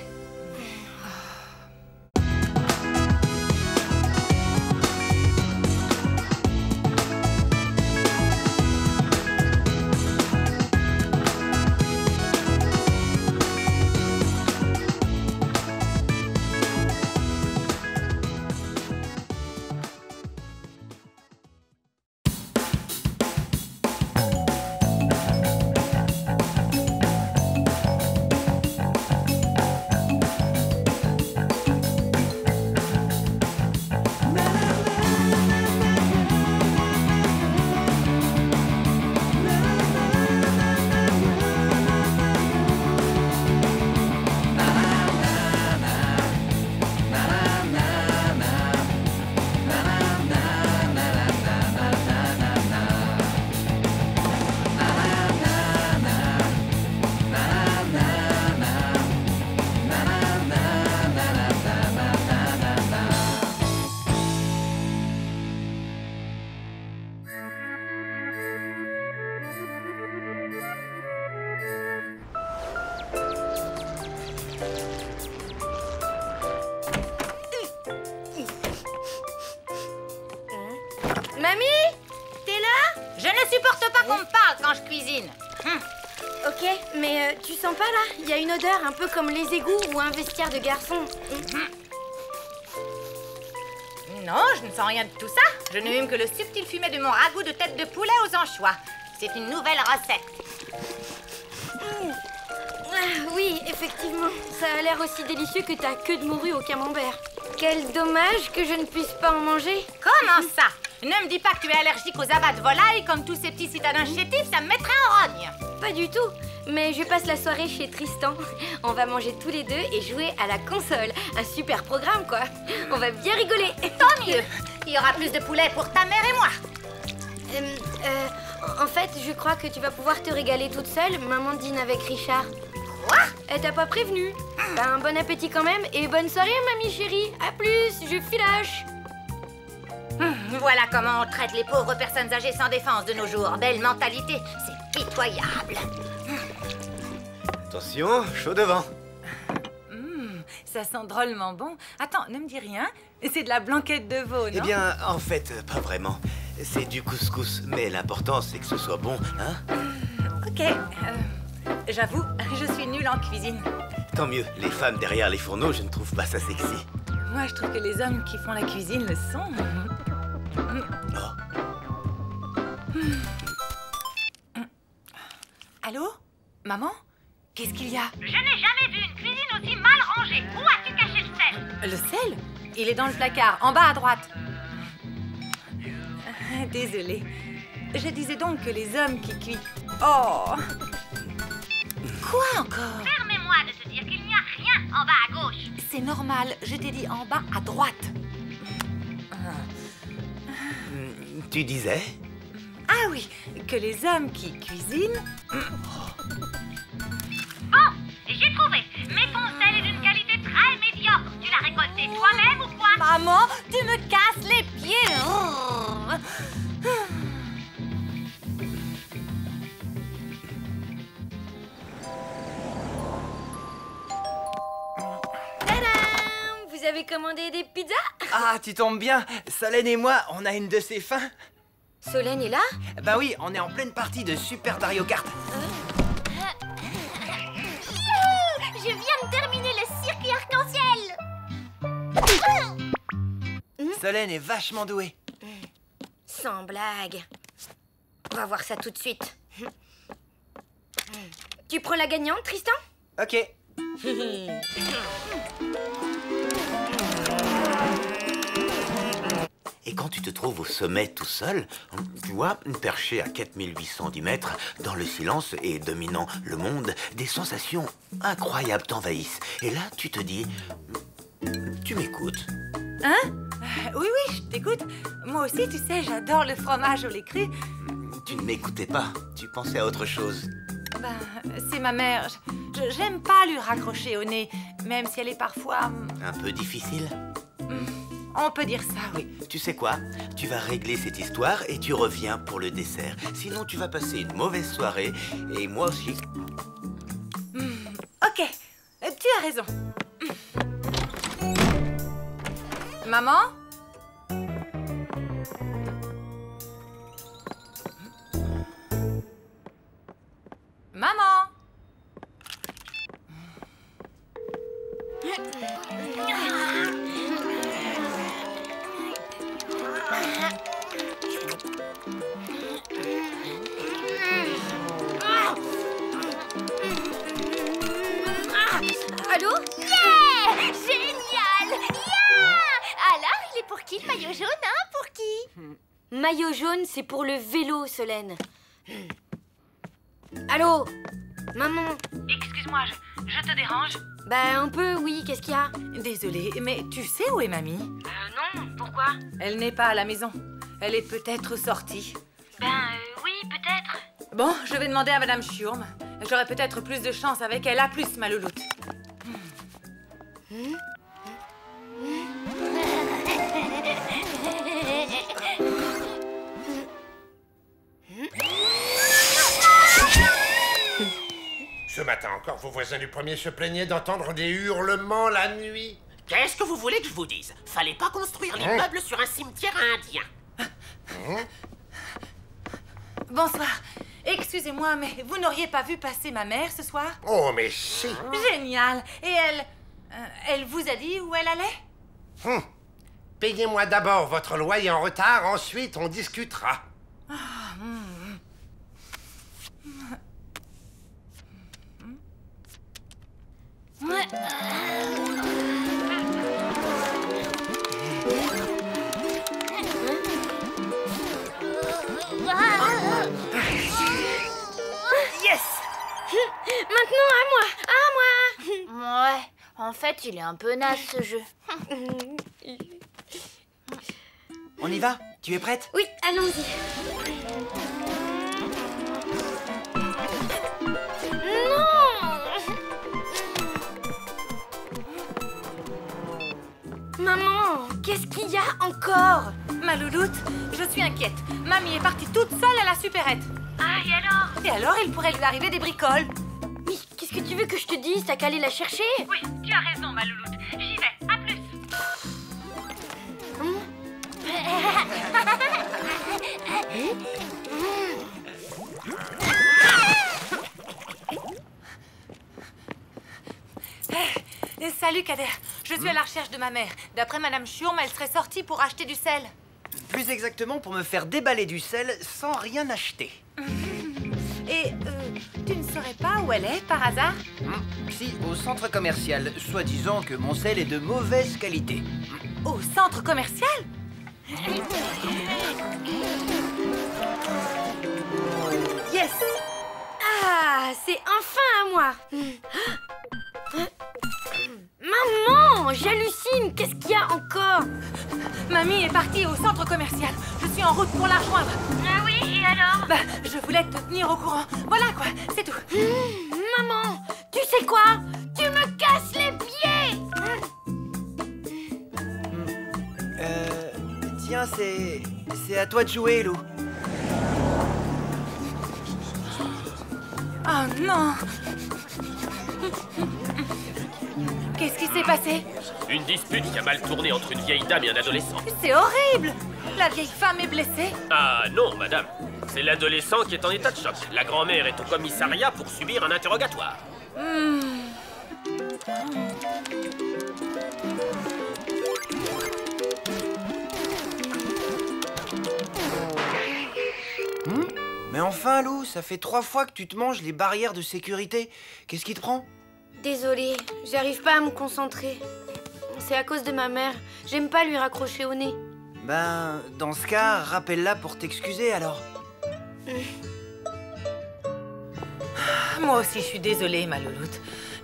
Speaker 6: ça qu'on me parle quand je cuisine.
Speaker 1: Ok, mais tu sens pas là? Il y a une odeur un peu comme les égouts ou un vestiaire de garçon.
Speaker 6: Non, je ne sens rien de tout ça. Je ne hume que le subtil fumet de mon ragoût de tête de poulet aux anchois. C'est une nouvelle recette.
Speaker 1: Oui, effectivement. Ça a l'air aussi délicieux que ta queue de morue au camembert. Quel dommage que je ne puisse pas en manger.
Speaker 6: Comment ça? Ne me dis pas que tu es allergique aux abats de volaille comme tous ces petits citadins chétifs, ça me mettrait en rogne.
Speaker 1: Pas du tout. Mais je passe la soirée chez Tristan. On va manger tous les deux et jouer à la console. Un super programme, quoi. On va bien rigoler.
Speaker 6: Tant mieux. Il y aura plus de poulet pour ta mère et moi.
Speaker 1: En fait, je crois que tu vas pouvoir te régaler toute seule. Maman dîne avec Richard.
Speaker 6: Quoi?
Speaker 1: Elle t'a pas prévenu. Ben, bon appétit quand même et bonne soirée, mamie chérie. À plus, je filoche.
Speaker 6: Voilà comment on traite les pauvres personnes âgées sans défense de nos jours. Belle mentalité, c'est pitoyable.
Speaker 12: Attention, chaud devant.
Speaker 2: Ça sent drôlement bon. Attends, ne me dis rien. C'est de la blanquette de veau, non?
Speaker 12: Eh bien, en fait, pas vraiment. C'est du couscous, mais l'important, c'est que ce soit bon, hein?
Speaker 2: Ok. J'avoue, je suis nulle en cuisine.
Speaker 12: Tant mieux, les femmes derrière les fourneaux, je ne trouve pas ça sexy.
Speaker 2: Moi, je trouve que les hommes qui font la cuisine le sont. Allô? Maman? Qu'est-ce qu'il y a?
Speaker 6: Je n'ai jamais vu une cuisine aussi mal rangée. Où as-tu caché le sel?
Speaker 2: Le sel? Il est dans le placard, en bas à droite. Désolée. Je disais donc que les hommes qui cuisent... Oh! Quoi encore?
Speaker 6: Permets-moi de te dire qu'il n'y a rien en bas à gauche.
Speaker 2: C'est normal, je t'ai dit en bas à droite.
Speaker 12: Tu disais?
Speaker 2: Ah oui, que les hommes qui cuisinent...
Speaker 6: Bon, j'ai trouvé. Mais ton sel est d'une qualité très médiocre. Tu l'as récolté toi-même ou quoi?
Speaker 2: Maman, tu me casses les pieds.
Speaker 1: Tadam! Vous avez commandé des pizzas?
Speaker 5: Ah, tu tombes bien. Solène et moi, on a une de ces fins.
Speaker 1: Solène est là?
Speaker 5: Bah oui, on est en pleine partie de Super Mario Kart.
Speaker 7: Je viens de terminer le circuit arc-en-ciel.
Speaker 5: Solène est vachement douée.
Speaker 1: Sans blague. On va voir ça tout de suite. Tu prends la gagnante, Tristan?
Speaker 5: Ok.
Speaker 12: Et quand tu te trouves au sommet tout seul, tu vois, perché à 4810 mètres, dans le silence et dominant le monde, des sensations incroyables t'envahissent. Et là, tu te dis, tu m'écoutes?
Speaker 2: Hein? Oui, oui, je t'écoute. Moi aussi, tu sais, j'adore le fromage au lait cru.
Speaker 12: Tu ne m'écoutais pas, tu pensais à autre chose.
Speaker 2: Ben, c'est ma mère. J'aime pas lui raccrocher au nez, même si elle est parfois...
Speaker 12: Un peu difficile?
Speaker 2: On peut dire ça, oui.
Speaker 12: Tu sais quoi? Tu vas régler cette histoire et tu reviens pour le dessert. Sinon, tu vas passer une mauvaise soirée et moi aussi.
Speaker 2: Ok, tu as raison. Maman? Maman?
Speaker 1: Allô?
Speaker 7: Yeah! Génial! Yeah! Alors, il est pour qui le maillot jaune, hein? Pour qui?
Speaker 1: Maillot jaune, c'est pour le vélo, Solène. Allô? Maman?
Speaker 6: Excuse-moi, je te dérange?
Speaker 1: Bah, un peu, oui. Qu'est-ce qu'il y a?
Speaker 2: Désolée, mais tu sais où est mamie?
Speaker 6: Non, pourquoi?
Speaker 2: Elle n'est pas à la maison. Elle est peut-être sortie.
Speaker 6: Oui, peut-être.
Speaker 2: Bon, je vais demander à Madame Schurm. J'aurai peut-être plus de chance avec elle. À plus, ma louloute.
Speaker 3: Ce matin encore, vos voisins du premier se plaignaient d'entendre des hurlements la nuit.
Speaker 4: Qu'est-ce que vous voulez que je vous dise? Fallait pas construire l'immeuble sur un cimetière indien.
Speaker 2: Bonsoir. Excusez-moi, mais vous n'auriez pas vu passer ma mère ce soir?
Speaker 3: Oh, mais si.
Speaker 2: Génial. Et elle vous a dit où elle allait?
Speaker 3: Payez-moi d'abord votre loyer en retard, ensuite on discutera.
Speaker 1: Yes! Maintenant à moi! À moi!
Speaker 13: Ouais, en fait, il est un peu naze ce jeu.
Speaker 5: On y va? Tu es prête?
Speaker 1: Oui, allons-y. Maman, qu'est-ce qu'il y a encore?
Speaker 2: Ma louloute, je suis inquiète. Mamie est partie toute seule à la supérette.
Speaker 7: Ah, et alors?
Speaker 2: Et alors, il pourrait lui arriver des bricoles.
Speaker 1: Mais qu'est-ce que tu veux que je te dise? T'as qu'à aller la chercher?
Speaker 7: Oui, tu as raison, ma louloute. J'y vais, à plus.
Speaker 2: Salut, Kader. Je suis à la recherche de ma mère. D'après Madame Chiourme, elle serait sortie pour acheter du sel.
Speaker 5: Plus exactement pour me faire déballer du sel sans rien acheter.
Speaker 2: Et tu ne saurais pas où elle est, par hasard?
Speaker 5: Si, au centre commercial, soi-disant que mon sel est de mauvaise qualité.
Speaker 2: Au centre commercial?
Speaker 1: Yes! Ah, c'est enfin à moi! Maman, j'hallucine! Qu'est-ce qu'il y a encore?
Speaker 2: Mamie est partie au centre commercial. Je suis en route pour la rejoindre.
Speaker 7: Ah oui, et alors?
Speaker 2: Bah, je voulais te tenir au courant. Voilà quoi, c'est tout.
Speaker 1: Maman, tu sais quoi? Tu me casses les pieds!
Speaker 5: Tiens, c'est à toi de jouer, Lou.
Speaker 2: Oh non! Qu'est-ce qui s'est passé?
Speaker 10: Une dispute qui a mal tourné entre une vieille dame et un adolescent.
Speaker 2: C'est horrible! La vieille femme est blessée?
Speaker 10: Ah non, madame. C'est l'adolescent qui est en état de choc. La grand-mère est au commissariat pour subir un interrogatoire.
Speaker 5: Mais enfin, Lou, ça fait 3 fois que tu te manges les barrières de sécurité. Qu'est-ce qui te prend?
Speaker 1: Désolée, j'arrive pas à me concentrer. C'est à cause de ma mère. J'aime pas lui raccrocher au nez.
Speaker 5: Ben, dans ce cas, rappelle-la pour t'excuser alors.
Speaker 2: Moi aussi, je suis désolée, ma louloute.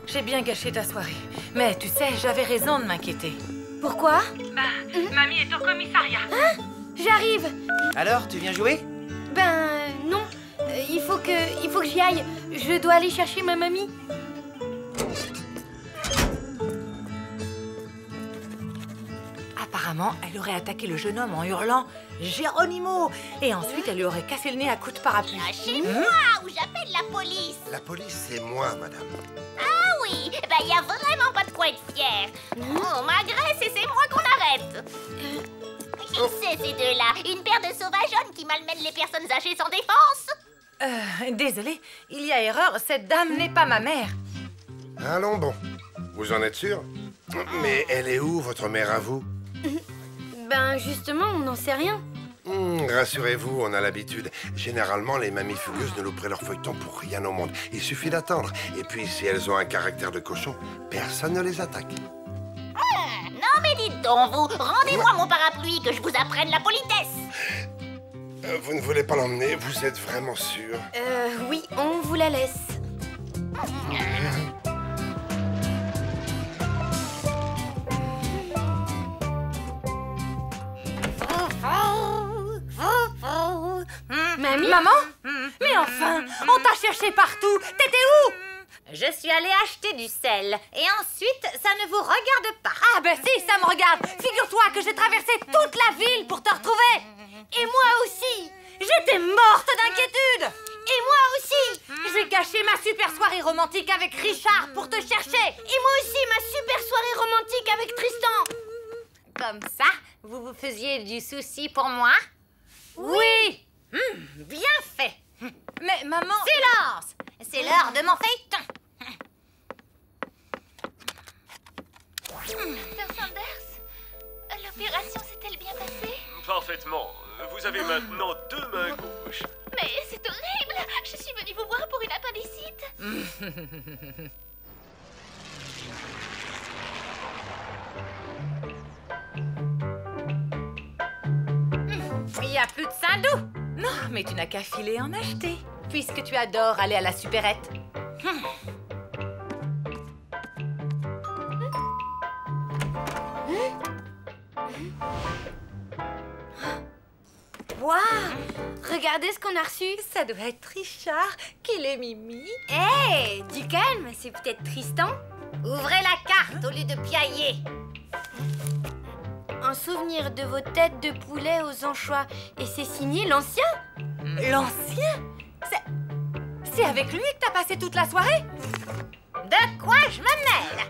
Speaker 2: J'ai bien gâché ta soirée. Mais tu sais, j'avais raison de m'inquiéter.
Speaker 1: Pourquoi?
Speaker 7: Bah, mamie est au commissariat.
Speaker 1: Hein? J'arrive!
Speaker 5: Alors, tu viens jouer?
Speaker 1: Ben, non. Il faut que j'y aille. Je dois aller chercher ma mamie.
Speaker 2: Apparemment, elle aurait attaqué le jeune homme en hurlant « Geronimo !» et ensuite elle lui aurait cassé le nez à coups de parapluie.
Speaker 6: Lâchez-moi ou j'appelle la police.
Speaker 3: La police, c'est moi, madame.
Speaker 6: Ah oui, bah y a vraiment pas de quoi être fier. On m'agresse et c'est moi qu'on arrête. Qui c'est ces deux-là? Une paire de sauvageonnes qui malmènent les personnes âgées sans défense?
Speaker 2: Désolée, il y a erreur, cette dame n'est pas ma mère.
Speaker 3: Allons bon. Vous en êtes sûr? Mais elle est où, votre mère, à vous?
Speaker 1: Ben, justement, on n'en sait rien.
Speaker 3: Rassurez-vous, on a l'habitude. Généralement, les mamies fougueuses ne louperaient leur feuilleton pour rien au monde. Il suffit d'attendre. Et puis, si elles ont un caractère de cochon, personne ne les attaque.
Speaker 6: Non mais dites donc, vous, rendez-moi mon parapluie que je vous apprenne la politesse.
Speaker 3: Vous ne voulez pas l'emmener? Vous êtes vraiment sûr?
Speaker 1: Oui, on vous la laisse. Mamie?
Speaker 2: Maman? Mais enfin, on t'a cherché partout. T'étais où?
Speaker 6: Je suis allée acheter du sel. Et ensuite, ça ne vous regarde pas.
Speaker 2: Ah ben si, ça me regarde. Figure-toi que j'ai traversé toute la ville pour te retrouver.
Speaker 1: Et moi aussi.
Speaker 2: J'étais morte d'inquiétude.
Speaker 1: Et moi aussi.
Speaker 2: J'ai gâché ma super soirée romantique avec Richard pour te chercher.
Speaker 1: Et moi aussi, ma super soirée romantique avec Tristan.
Speaker 6: Comme ça, vous vous faisiez du souci pour moi?
Speaker 2: Oui.
Speaker 6: Bien fait.
Speaker 2: Mais maman...
Speaker 6: Silence! C'est l'heure de mon feuilleton.
Speaker 7: Dr. Sanders, l'opération s'est-elle bien passée?
Speaker 10: Parfaitement. Vous avez maintenant 2 mains gauches.
Speaker 7: Mais c'est horrible! Je suis venue vous voir pour une appendicite.
Speaker 6: Il n'y a plus de sein doux.
Speaker 2: Non, mais tu n'as qu'à filer en acheter, puisque tu adores aller à la supérette.
Speaker 1: Waouh! Regardez ce qu'on a reçu.
Speaker 2: Ça doit être Richard qui l'ait Mimi.
Speaker 1: Hé, du calme, c'est peut-être Tristan.
Speaker 6: Ouvrez la carte au lieu de piailler.
Speaker 1: Un souvenir de vos têtes de poulet aux anchois. Et c'est signé l'ancien?
Speaker 2: L'ancien? C'est avec lui que t'as passé toute la soirée?
Speaker 6: De quoi je me mêle?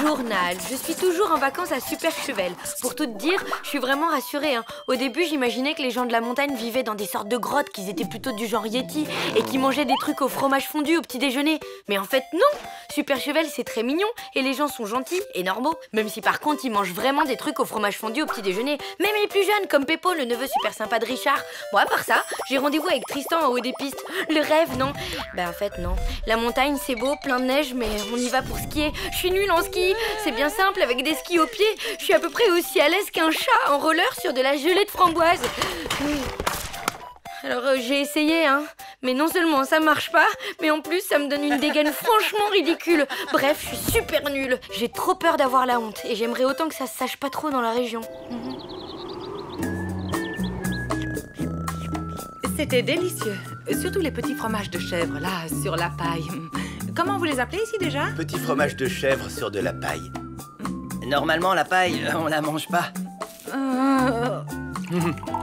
Speaker 1: Journal, je suis toujours en vacances à Super Chevel. Pour tout te dire, je suis vraiment rassurée, hein. Au début, j'imaginais que les gens de la montagne vivaient dans des sortes de grottes, qu'ils étaient plutôt du genre Yeti et qui mangeaient des trucs au fromage fondu au petit déjeuner. Mais en fait, non! Super Chevel, c'est très mignon et les gens sont gentils et normaux. Même si par contre, ils mangent vraiment des trucs au fromage fondu au petit déjeuner. Même les plus jeunes, comme Peppo, le neveu super sympa de Richard. Bon, à part ça, j'ai rendez-vous avec Tristan en haut des pistes. Le rêve, non? Ben en fait, non. La montagne, c'est beau, plein de neige, mais on y va pour skier. Je suis nulle en ski. C'est bien simple, avec des skis aux pieds. Je suis à peu près aussi à l'aise qu'un chat en roller sur de la gelée de framboise. Alors j'ai essayé, hein. Mais non seulement ça marche pas, mais en plus ça me donne une dégaine franchement ridicule. Bref, je suis super nulle. J'ai trop peur d'avoir la honte et j'aimerais autant que ça se sache pas trop dans la région.
Speaker 2: C'était délicieux. Surtout les petits fromages de chèvre, là, sur la paille. Comment vous les appelez ici déjà?
Speaker 12: Petit fromage de chèvre sur de la paille.
Speaker 5: Normalement, la paille, on la mange pas.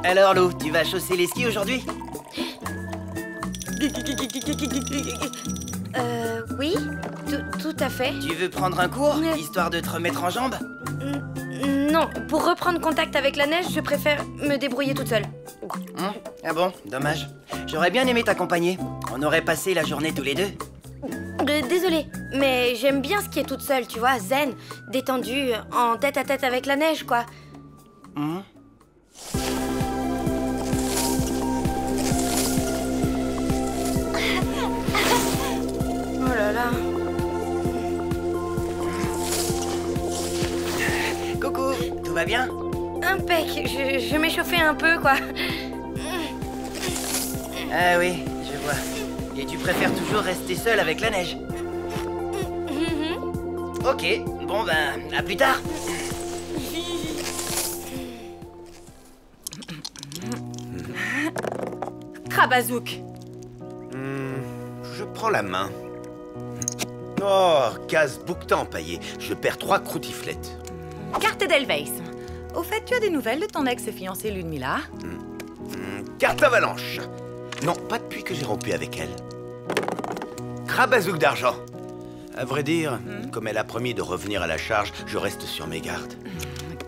Speaker 5: Alors, Lou, tu vas chausser les skis aujourd'hui?
Speaker 1: Oui, tout à fait.
Speaker 5: Tu veux prendre un cours, histoire de te remettre en jambes?
Speaker 1: Non, pour reprendre contact avec la neige, je préfère me débrouiller toute seule.
Speaker 5: Ah bon, dommage. J'aurais bien aimé t'accompagner. On aurait passé la journée tous les deux.
Speaker 1: Désolée, mais j'aime bien skier toute seule, tu vois, zen, détendue, en tête à tête avec la neige, quoi. Oh là là.
Speaker 5: Coucou, tout va bien?
Speaker 1: Impec, je m'échauffais un peu, quoi.
Speaker 5: Ah oui, je vois. Et tu préfères toujours rester seule avec la neige? Ok, bon ben, à plus tard.
Speaker 2: Krabazouk.
Speaker 12: Je prends la main. Oh, case bouquetin empaillé. Je perds 3 croutiflettes.
Speaker 2: Carte d'Elveis. Au fait, tu as des nouvelles de ton ex-fiancée Ludmilla?
Speaker 12: Carte avalanche. Non, pas depuis que j'ai rompu avec elle. Krabazouk d'argent. À vrai dire, comme elle a promis de revenir à la charge, je reste sur mes gardes.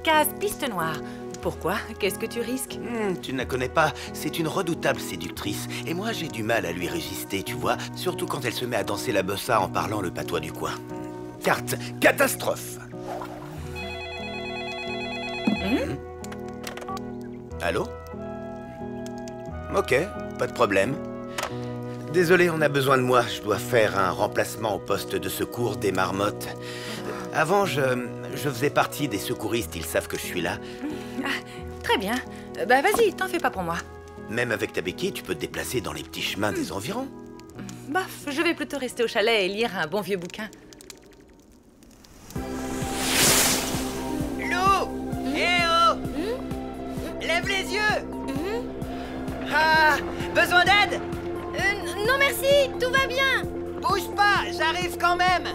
Speaker 2: Casse piste noire. Pourquoi? Qu'est-ce que tu risques?
Speaker 12: Tu ne la connais pas, c'est une redoutable séductrice. Et moi, j'ai du mal à lui résister, tu vois. Surtout quand elle se met à danser la bossa en parlant le patois du coin. Carte catastrophe. Allô? Ok, pas de problème. Désolé, on a besoin de moi. Je dois faire un remplacement au poste de secours des marmottes. Avant, je faisais partie des secouristes. Ils savent que je suis là.
Speaker 2: Ah, très bien. Bah vas-y, t'en fais pas pour moi.
Speaker 12: Même avec ta béquille, tu peux te déplacer dans les petits chemins des environs.
Speaker 2: Bof, je vais plutôt rester au chalet et lire un bon vieux bouquin.
Speaker 5: Lou! Eh oh! Lève les yeux! Ah! Besoin d'aide?
Speaker 1: Non merci, tout va bien.
Speaker 5: Bouge pas, j'arrive quand même.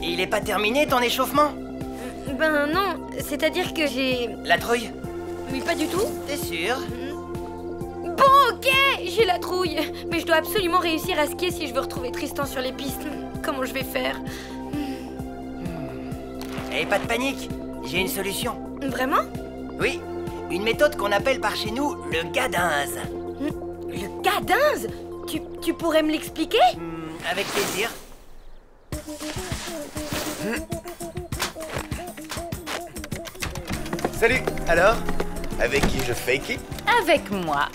Speaker 5: Il est pas terminé ton échauffement?
Speaker 1: Ben non, c'est-à-dire que j'ai...
Speaker 5: La trouille?
Speaker 1: Oui, pas du tout.
Speaker 5: T'es sûr?
Speaker 1: Bon, ok, j'ai la trouille. Mais je dois absolument réussir à skier si je veux retrouver Tristan sur les pistes. Comment je vais faire?
Speaker 5: Eh, pas de panique, j'ai une solution.
Speaker 1: Vraiment?
Speaker 5: Oui, une méthode qu'on appelle par chez nous le gadinze.
Speaker 1: Le gadinze? Tu pourrais me l'expliquer?
Speaker 5: Avec plaisir.
Speaker 12: Salut. Alors, avec qui je fake it?
Speaker 6: Avec moi.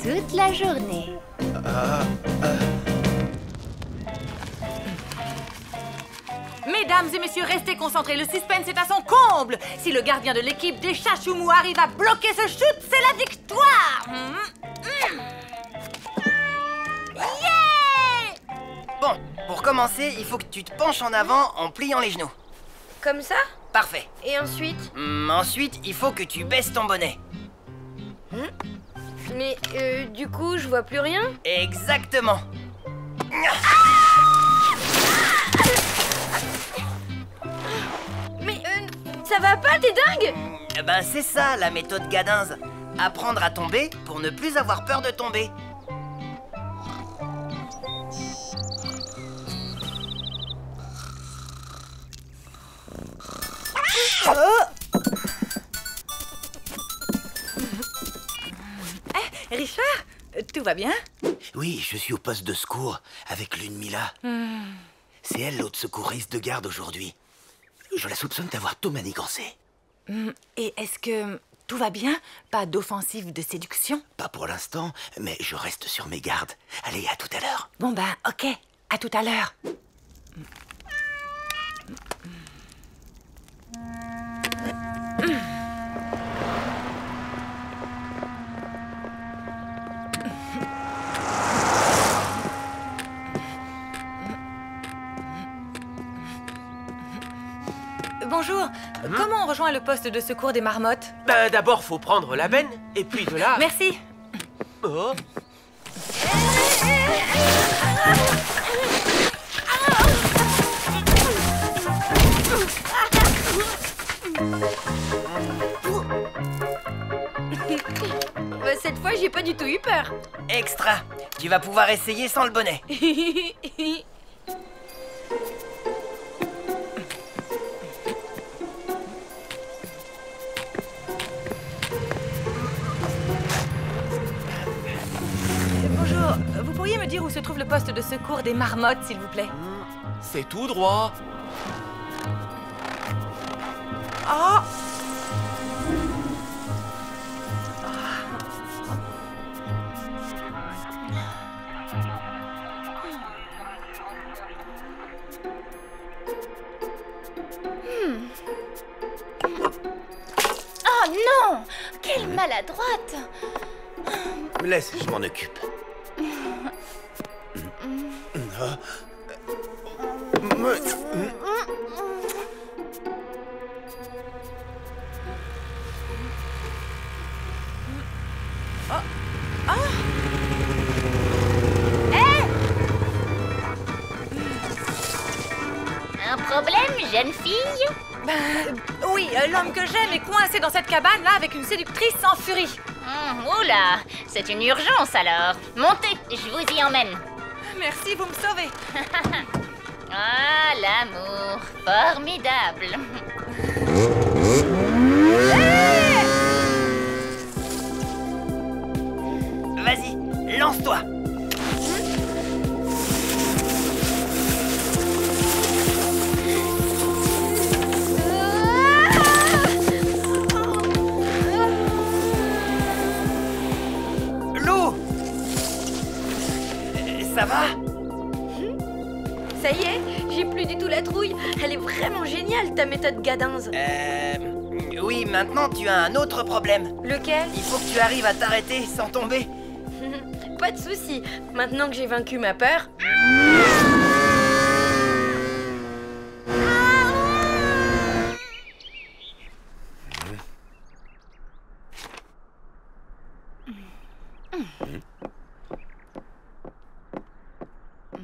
Speaker 6: Toute la journée.
Speaker 2: Mesdames et messieurs, restez concentrés. Le suspense est à son comble. Si le gardien de l'équipe des Chachoumous arrive à bloquer ce shoot, c'est la victoire.
Speaker 5: Yeah! Bon, pour commencer, il faut que tu te penches en avant en pliant les genoux.
Speaker 1: Comme ça?
Speaker 5: Parfait.
Speaker 1: Et ensuite?
Speaker 5: Ensuite, il faut que tu baisses ton bonnet.
Speaker 1: Mais du coup, je vois plus rien.
Speaker 5: Exactement.
Speaker 1: Mais ça va pas, t'es dingue?
Speaker 5: Ben c'est ça la méthode gadinze. Apprendre à tomber pour ne plus avoir peur de tomber.
Speaker 2: Richard, tout va bien?
Speaker 12: Oui, je suis au poste de secours avec Lune Mila. C'est elle l'autre secouriste de garde aujourd'hui. Je la soupçonne d'avoir tout manigancé.
Speaker 2: Et est-ce que tout va bien? Pas d'offensive de séduction?
Speaker 12: Pas pour l'instant, mais je reste sur mes gardes. Allez, à tout à l'heure.
Speaker 2: Bon ben, ok, à tout à l'heure. Bonjour, comment on rejoint le poste de secours des marmottes?
Speaker 10: Ben d'abord, faut prendre la benne, et puis de là...
Speaker 2: Merci.
Speaker 10: Oh.
Speaker 1: Cette fois, j'ai pas du tout eu peur.
Speaker 5: Extra. Tu vas pouvoir essayer sans le bonnet.
Speaker 2: Bonjour, vous pourriez me dire où se trouve le poste de secours des marmottes, s'il vous plaît?
Speaker 10: C'est tout droit.
Speaker 2: Oh!
Speaker 13: Oh non! Quelle maladroite!
Speaker 12: Laisse, je m'en occupe.
Speaker 13: Un problème, jeune fille?
Speaker 2: Oui, oui, l'homme que j'aime est coincé dans cette cabane-là avec une séductrice sans furie.
Speaker 6: Oula, c'est une urgence alors. Montez, je vous y emmène.
Speaker 2: Merci, vous me sauvez.
Speaker 6: Ah, l'amour, formidable.
Speaker 5: Vas-y, lance-toi. Lou! Ça va?
Speaker 1: Ça y est, j'ai plus du tout la trouille. Elle est vraiment géniale, ta méthode Gadinz.
Speaker 5: Oui, maintenant tu as un autre problème.
Speaker 1: Lequel?
Speaker 5: Il faut que tu arrives à t'arrêter sans tomber.
Speaker 1: Pas de souci. Maintenant que j'ai vaincu ma peur...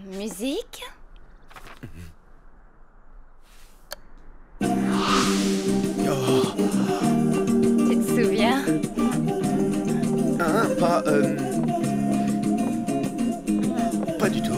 Speaker 6: Musique? Tu te souviens?
Speaker 12: Pas du tout.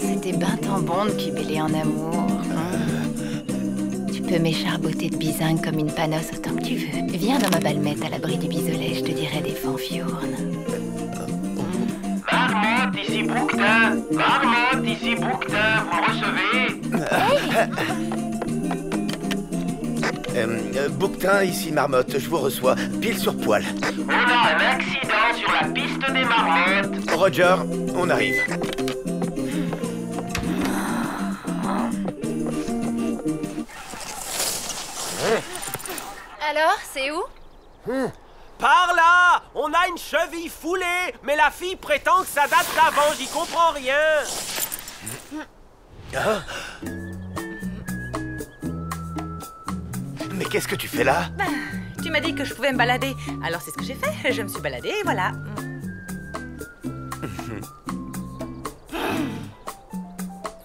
Speaker 2: C'était ben tant bon de cubéler en amour.
Speaker 6: Tu peux m'écharboter de bisingue comme une panosse autant que tu veux. Viens dans ma balmette à l'abri du bisolet, je te dirai des fanfiournes.
Speaker 9: Marmotte, ici Bouquetin. Marmotte, ici Bouquetin. Vous me recevez?
Speaker 12: Bouquetin, ici Marmotte, je vous reçois, pile sur poil.
Speaker 9: On a un accident sur la piste des marmottes.
Speaker 12: Roger, on arrive.
Speaker 6: Alors, c'est où?
Speaker 10: Par là! On a une cheville foulée, mais la fille prétend que ça date d'avant, j'y comprends rien.
Speaker 12: Mais qu'est-ce que tu fais là?
Speaker 2: Tu m'as dit que je pouvais me balader. Alors c'est ce que j'ai fait. Je me suis baladée et voilà.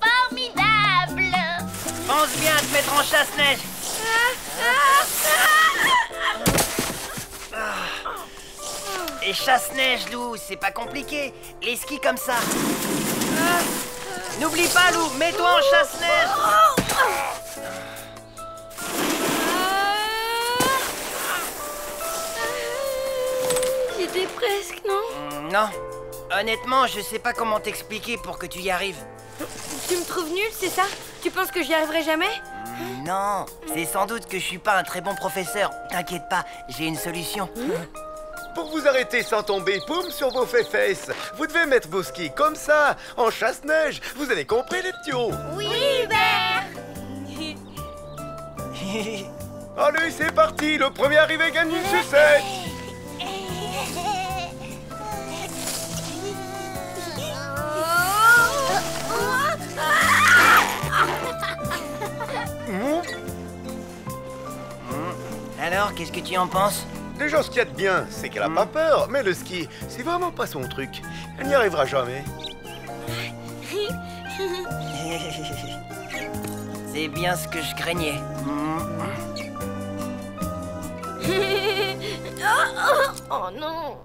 Speaker 6: Formidable!
Speaker 5: Pense bien à te mettre en chasse-neige. Et chasse-neige, Lou, c'est pas compliqué. Les skis comme ça. N'oublie pas, Lou, mets-toi en chasse-neige.
Speaker 1: J'y étais presque, non?
Speaker 5: Non. Honnêtement, je sais pas comment t'expliquer pour que tu y arrives.
Speaker 1: Tu me trouves nulle, c'est ça? Tu penses que j'y arriverai jamais?
Speaker 5: Non, c'est sans doute que je suis pas un très bon professeur. T'inquiète pas, j'ai une solution.
Speaker 12: Pour vous arrêter sans tomber, poum, sur vos fesses. Vous devez mettre vos skis comme ça, en chasse-neige. Vous avez compris, les ptios?
Speaker 6: Oui, Hubert!
Speaker 12: Allez, c'est parti. Le premier arrivé gagne une sucette.
Speaker 5: Alors, qu'est-ce que tu en penses?
Speaker 12: Déjà, ce qu'il y a de bien, c'est qu'elle a pas peur. Mais le ski, c'est vraiment pas son truc. Elle n'y arrivera jamais.
Speaker 5: C'est bien ce que je craignais.
Speaker 1: Oh non!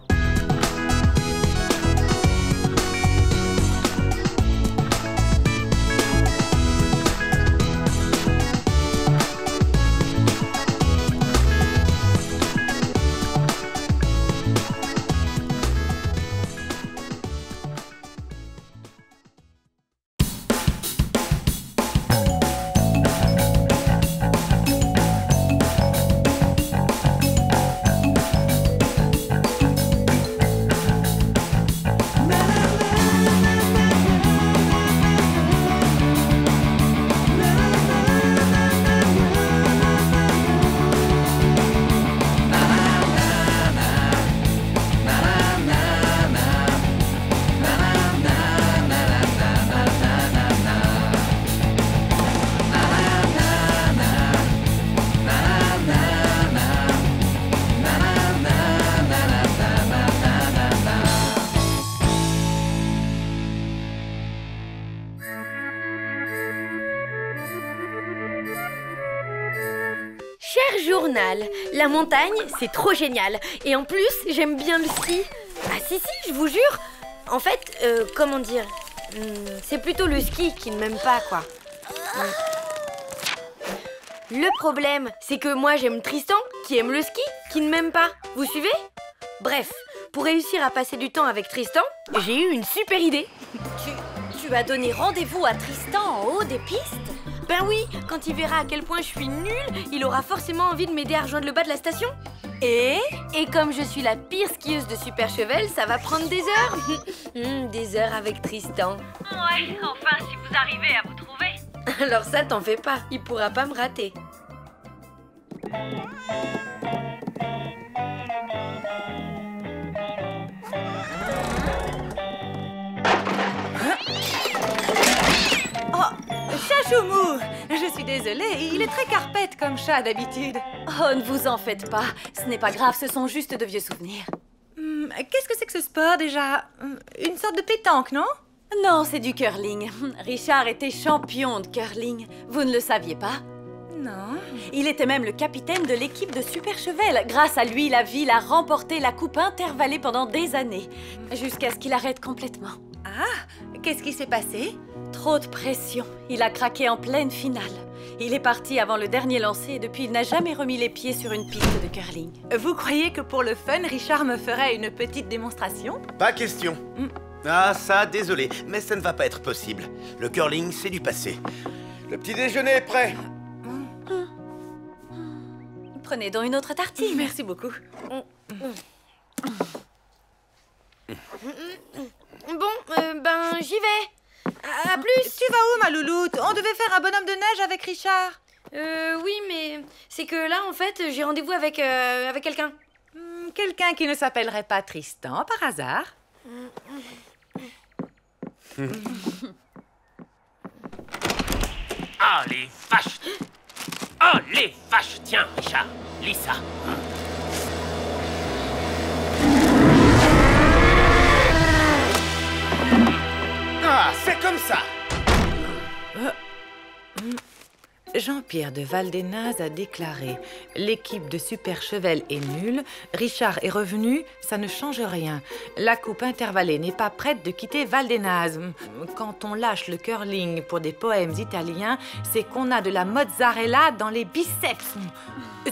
Speaker 1: Cher journal, la montagne, c'est trop génial. Et en plus, j'aime bien le ski. Ah si, je vous jure. En fait, comment dire, c'est plutôt le ski qui ne m'aime pas, quoi. Le problème, c'est que moi, j'aime Tristan, qui aime le ski, qui ne m'aime pas. Vous suivez? Bref, pour réussir à passer du temps avec Tristan, j'ai eu une super idée.
Speaker 8: Tu as donné rendez-vous à Tristan en haut des pistes?
Speaker 1: Ben oui, quand il verra à quel point je suis nulle, il aura forcément envie de m'aider à rejoindre le bas de la station. Et comme je suis la pire skieuse de Super Chevel, ça va prendre des heures. Des heures avec Tristan.
Speaker 8: Ouais, enfin, si vous arrivez à vous trouver.
Speaker 1: Alors ça, t'en fais pas, il pourra pas me rater.
Speaker 2: Chachoumou, je suis désolée, il est très carpette comme chat d'habitude.
Speaker 8: Oh, ne vous en faites pas, ce n'est pas grave, ce sont juste de vieux souvenirs.
Speaker 2: Qu'est-ce que c'est que ce sport déjà? Une sorte de pétanque, non?
Speaker 8: Non, c'est du curling. Richard était champion de curling. Vous ne le saviez pas?
Speaker 2: Non.
Speaker 8: Il était même le capitaine de l'équipe de Super Chevel. Grâce à lui, la ville a remporté la coupe intervallée pendant des années, jusqu'à ce qu'il arrête complètement.
Speaker 2: Ah, qu'est-ce qui s'est passé?
Speaker 8: Trop de pression. Il a craqué en pleine finale. Il est parti avant le dernier lancer et depuis, il n'a jamais remis les pieds sur une piste de curling.
Speaker 2: Vous croyez que pour le fun, Richard me ferait une petite démonstration?
Speaker 12: Pas question. Ah ça, désolé, mais ça ne va pas être possible. Le curling, c'est du passé. Le petit déjeuner est prêt.
Speaker 8: Prenez donc une autre tartine.
Speaker 2: Merci beaucoup.
Speaker 1: Bon, ben j'y vais. À plus.
Speaker 2: Tu vas où, ma louloute? On devait faire un bonhomme de neige avec Richard.
Speaker 1: Oui, mais c'est que là, en fait, j'ai rendez-vous avec quelqu'un.
Speaker 2: Quelqu'un qui ne s'appellerait pas Tristan, par hasard?
Speaker 10: Ah, les vaches! Oh, les vaches! Tiens, Richard, lis ça.
Speaker 12: Ah, c'est comme ça!
Speaker 2: Jean-Pierre de Valdenaz a déclaré « L'équipe de Super Chevel est nulle, Richard est revenu, ça ne change rien. La coupe intervallée n'est pas prête de quitter Valdenaz. Quand on lâche le curling pour des poèmes italiens, c'est qu'on a de la mozzarella dans les biceps. »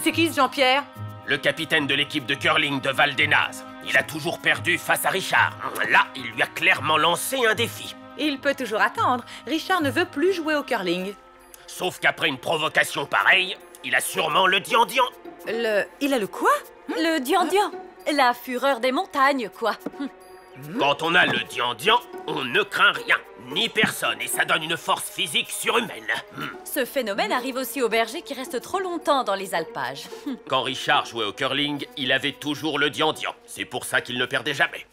Speaker 2: C'est qui ce Jean-Pierre?
Speaker 10: Le capitaine de l'équipe de curling de Valdenaz. Il a toujours perdu face à Richard. Là, il lui a clairement lancé un défi.
Speaker 2: Il peut toujours attendre. Richard ne veut plus jouer au curling.
Speaker 10: Sauf qu'après une provocation pareille, il a sûrement le diandian.
Speaker 2: Il a le quoi?
Speaker 8: Le diandian. La fureur des montagnes, quoi.
Speaker 10: Quand on a le diandian, on ne craint rien, ni personne, et ça donne une force physique surhumaine.
Speaker 8: Ce phénomène arrive aussi aux bergers qui restent trop longtemps dans les alpages.
Speaker 10: Quand Richard jouait au curling, il avait toujours le diandian. C'est pour ça qu'il ne perdait jamais.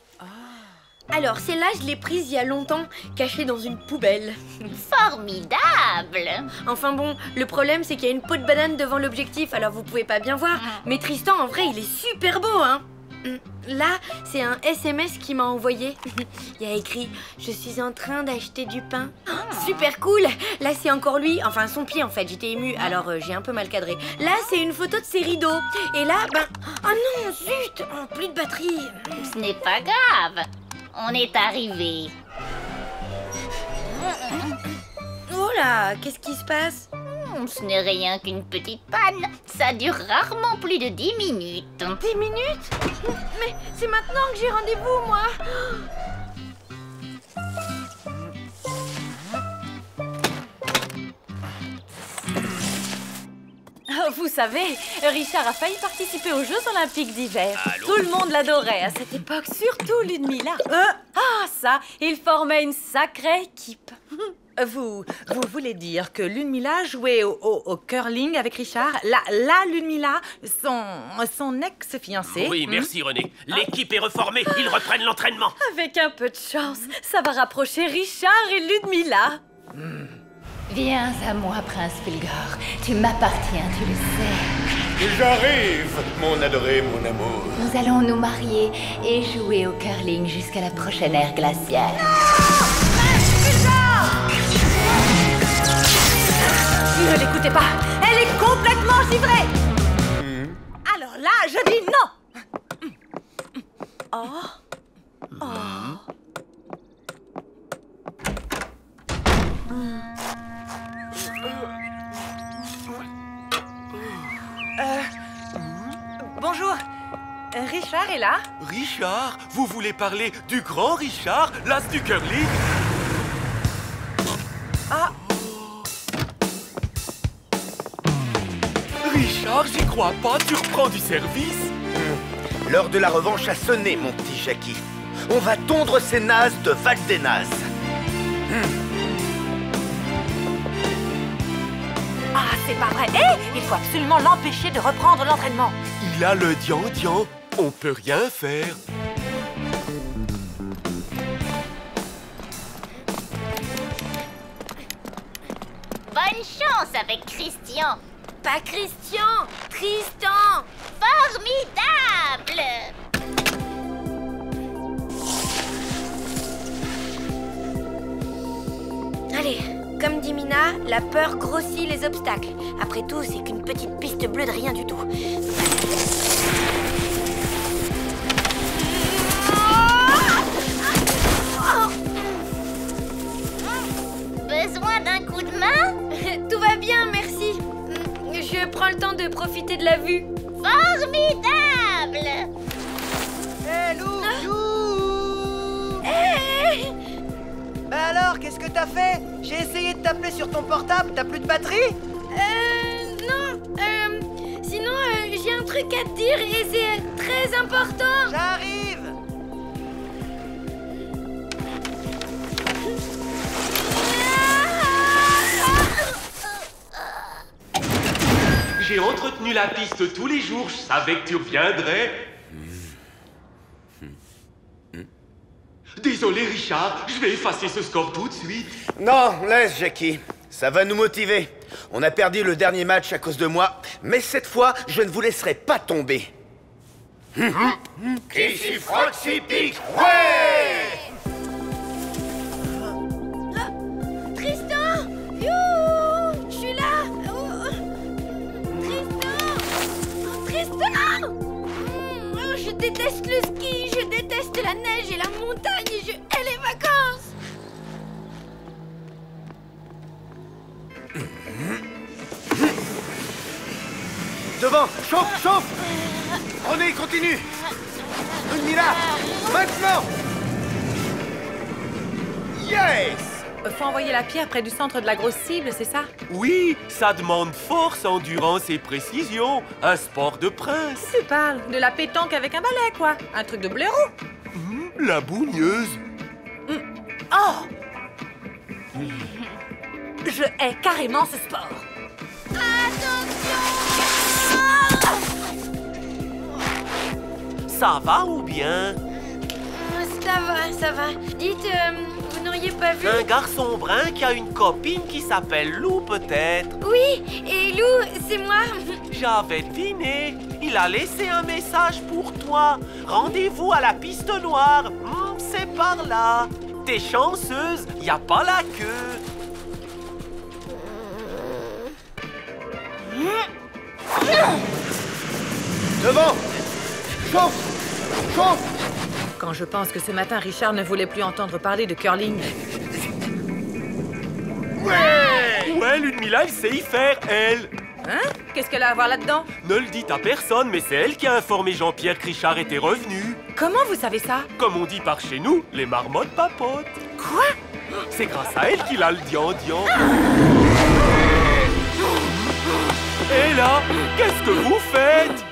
Speaker 1: Alors, celle-là, je l'ai prise il y a longtemps, cachée dans une poubelle.
Speaker 13: Formidable!
Speaker 1: Enfin bon, le problème, c'est qu'il y a une peau de banane devant l'objectif, alors vous pouvez pas bien voir. Mais Tristan, en vrai, il est super beau, hein. Là, c'est un SMS qu'il m'a envoyé. Il y a écrit « Je suis en train d'acheter du pain. » Super cool. Là, c'est encore lui, enfin son pied en fait, j'étais émue, alors j'ai un peu mal cadré. Là, c'est une photo de ses rideaux. Et là, oh non, zut, plus de batterie.
Speaker 13: Ce n'est pas grave. On est arrivé.
Speaker 1: Oh là, qu'est-ce qui se passe?
Speaker 13: Ce n'est rien qu'une petite panne. Ça dure rarement plus de 10 minutes.
Speaker 1: 10 minutes? Mais c'est maintenant que j'ai rendez-vous, moi.
Speaker 8: Vous savez, Richard a failli participer aux Jeux Olympiques d'hiver. Tout le monde l'adorait à cette époque, surtout Ludmilla. Ah ça, il formait une sacrée équipe.
Speaker 2: Vous voulez dire que Ludmilla jouait au curling avec Richard? La Ludmilla, son ex-fiancée?
Speaker 10: Oui, merci René. L'équipe est reformée, ils reprennent l'entraînement.
Speaker 8: Avec un peu de chance, ça va rapprocher Richard et Ludmilla.
Speaker 6: Viens à moi, Prince Fulgor. Tu m'appartiens, tu le sais.
Speaker 9: J'arrive, mon adoré, mon amour.
Speaker 6: Nous allons nous marier et jouer au curling jusqu'à la prochaine ère glaciaire.
Speaker 2: Ne l'écoutez pas, elle est complètement givrée. Je dis non. Oh. Oh. Bonjour. Richard est là?
Speaker 14: Richard? Vous voulez parler du grand Richard, l'as du curling?
Speaker 2: Ah.
Speaker 14: Richard, j'y crois pas, tu reprends du service?
Speaker 12: L'heure de la revanche a sonné, mon petit Jackie. On va tondre ces nazes de Val des Nazes.
Speaker 2: Ah, c'est pas vrai. Hé, il faut absolument l'empêcher de reprendre l'entraînement.
Speaker 14: Il a le dian-dian. On peut rien faire.
Speaker 13: Bonne chance avec Christian.
Speaker 1: Pas Christian, Tristan.
Speaker 13: Formidable.
Speaker 1: Allez, comme dit Mina, la peur grossit les obstacles. Après tout, c'est qu'une petite piste bleue de rien du tout.
Speaker 13: Besoin d'un coup de main?
Speaker 1: Tout va bien, merci. Je prends le temps de profiter de la vue.
Speaker 13: Formidable.
Speaker 5: Hé, Lou, Lou.
Speaker 1: Hé.
Speaker 5: Bah alors, qu'est-ce que t'as fait? J'ai essayé de t'appeler sur ton portable, t'as plus de batterie?
Speaker 1: Non. Sinon, j'ai un truc à te dire et c'est très important.
Speaker 5: J'arrive.
Speaker 14: J'ai entretenu la piste tous les jours, je savais que tu reviendrais. Désolé, Richard, je vais effacer ce score tout de suite.
Speaker 12: Non, laisse, Jackie. Ça va nous motiver. On a perdu le dernier match à cause de moi, mais cette fois, je ne vous laisserai pas tomber.
Speaker 9: Ici Froxy Pig, ouais!
Speaker 1: Tristan! Youhou! Je suis là! Tristan! Je déteste le ski, je déteste la neige et la montagne et je hais les vacances!
Speaker 12: Devant, chauffe, chauffe! Prenez, continue! Mila, maintenant! Yes!
Speaker 2: Faut envoyer la pierre près du centre de la grosse cible, c'est ça?
Speaker 14: Oui, ça demande force, endurance et précision. Un sport de prince.
Speaker 2: Tu parles de la pétanque avec un balai, quoi. Un truc de blaireau.
Speaker 14: La bougneuse.
Speaker 2: Oh! Je hais carrément ce sport.
Speaker 14: Ça va ou bien?
Speaker 1: Ça va. Dites, vous n'auriez pas vu...
Speaker 14: Un garçon brun qui a une copine qui s'appelle Lou, peut-être?
Speaker 1: Oui, et Lou, c'est moi.
Speaker 14: J'avais deviné. Il a laissé un message pour toi. Rendez-vous à la piste noire. C'est par là. T'es chanceuse, y a pas la queue.
Speaker 12: Devant! Chauffe! Chauffe!
Speaker 2: Quand je pense que ce matin, Richard ne voulait plus entendre parler de curling.
Speaker 14: Ouais, Ludmilla, elle sait y faire, elle.
Speaker 2: Hein? Qu'est-ce qu'elle a à voir là-dedans?
Speaker 14: Ne le dites à personne, mais c'est elle qui a informé Jean-Pierre que Richard était revenu.
Speaker 2: Comment vous savez ça?
Speaker 14: Comme on dit par chez nous, les marmottes papotent.
Speaker 2: Quoi?
Speaker 14: C'est grâce à elle qu'il a le dian-dian. Et là, qu'est-ce que vous faites?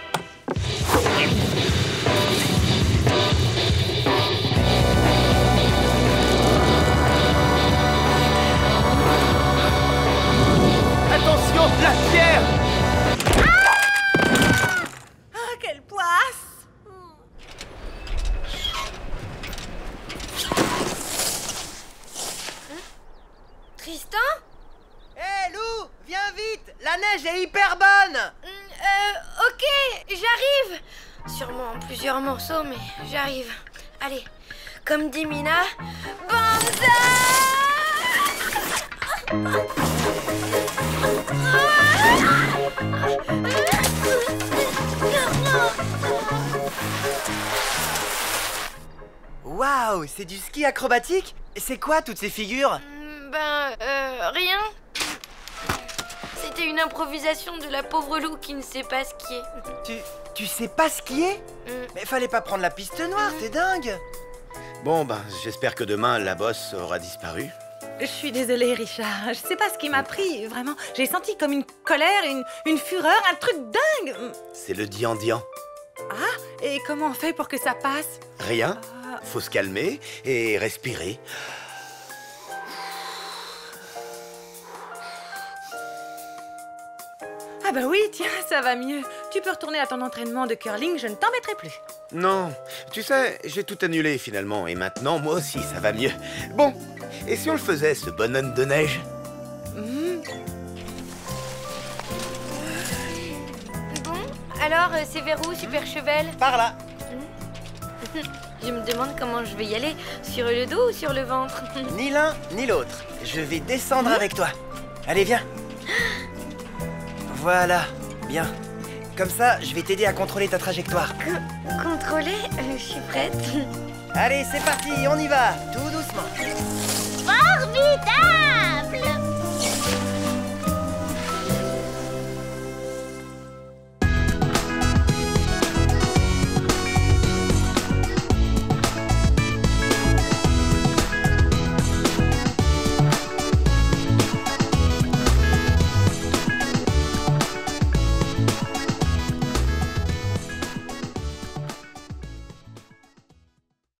Speaker 12: Attention, la pierre!
Speaker 2: Ah, quelle poisse!
Speaker 1: Tristan?
Speaker 5: Hé, Lou, viens vite! La neige est hyper bonne!
Speaker 1: Ok, j'arrive. Sûrement en plusieurs morceaux, mais j'arrive. Allez, comme dit Mina, banzai!
Speaker 5: Oh, c'est du ski acrobatique? C'est quoi toutes ces figures?
Speaker 1: Rien. C'était une improvisation de la pauvre loup qui ne sait pas skier.
Speaker 5: Tu sais pas skier? Mais fallait pas prendre la piste noire, t'es dingue!
Speaker 12: Bon, ben, j'espère que demain, la bosse aura disparu.
Speaker 2: Je suis désolée, Richard. Je sais pas ce qui m'a pris, vraiment. J'ai senti comme une colère, une fureur, un truc dingue.
Speaker 12: C'est le dian-dian.
Speaker 2: Ah, et comment on fait pour que ça passe?
Speaker 12: Rien. Faut se calmer et respirer.
Speaker 2: Ah bah oui, tiens, ça va mieux. Tu peux retourner à ton entraînement de curling, je ne t'embêterai plus.
Speaker 12: Non, tu sais, j'ai tout annulé finalement, et maintenant, moi aussi, ça va mieux. Bon, et si on le faisait, ce bonhomme de neige?
Speaker 1: Bon, alors, c'est vers où, Super Cheval?
Speaker 5: Par là.
Speaker 1: Je me demande comment je vais y aller. Sur le dos ou sur le ventre?
Speaker 5: Ni l'un, ni l'autre. Je vais descendre avec toi. Allez, viens. Voilà, bien. Comme ça, je vais t'aider à contrôler ta trajectoire.
Speaker 1: Contrôler? Je suis prête.
Speaker 5: Allez, c'est parti, on y va, tout doucement.
Speaker 6: Formidable!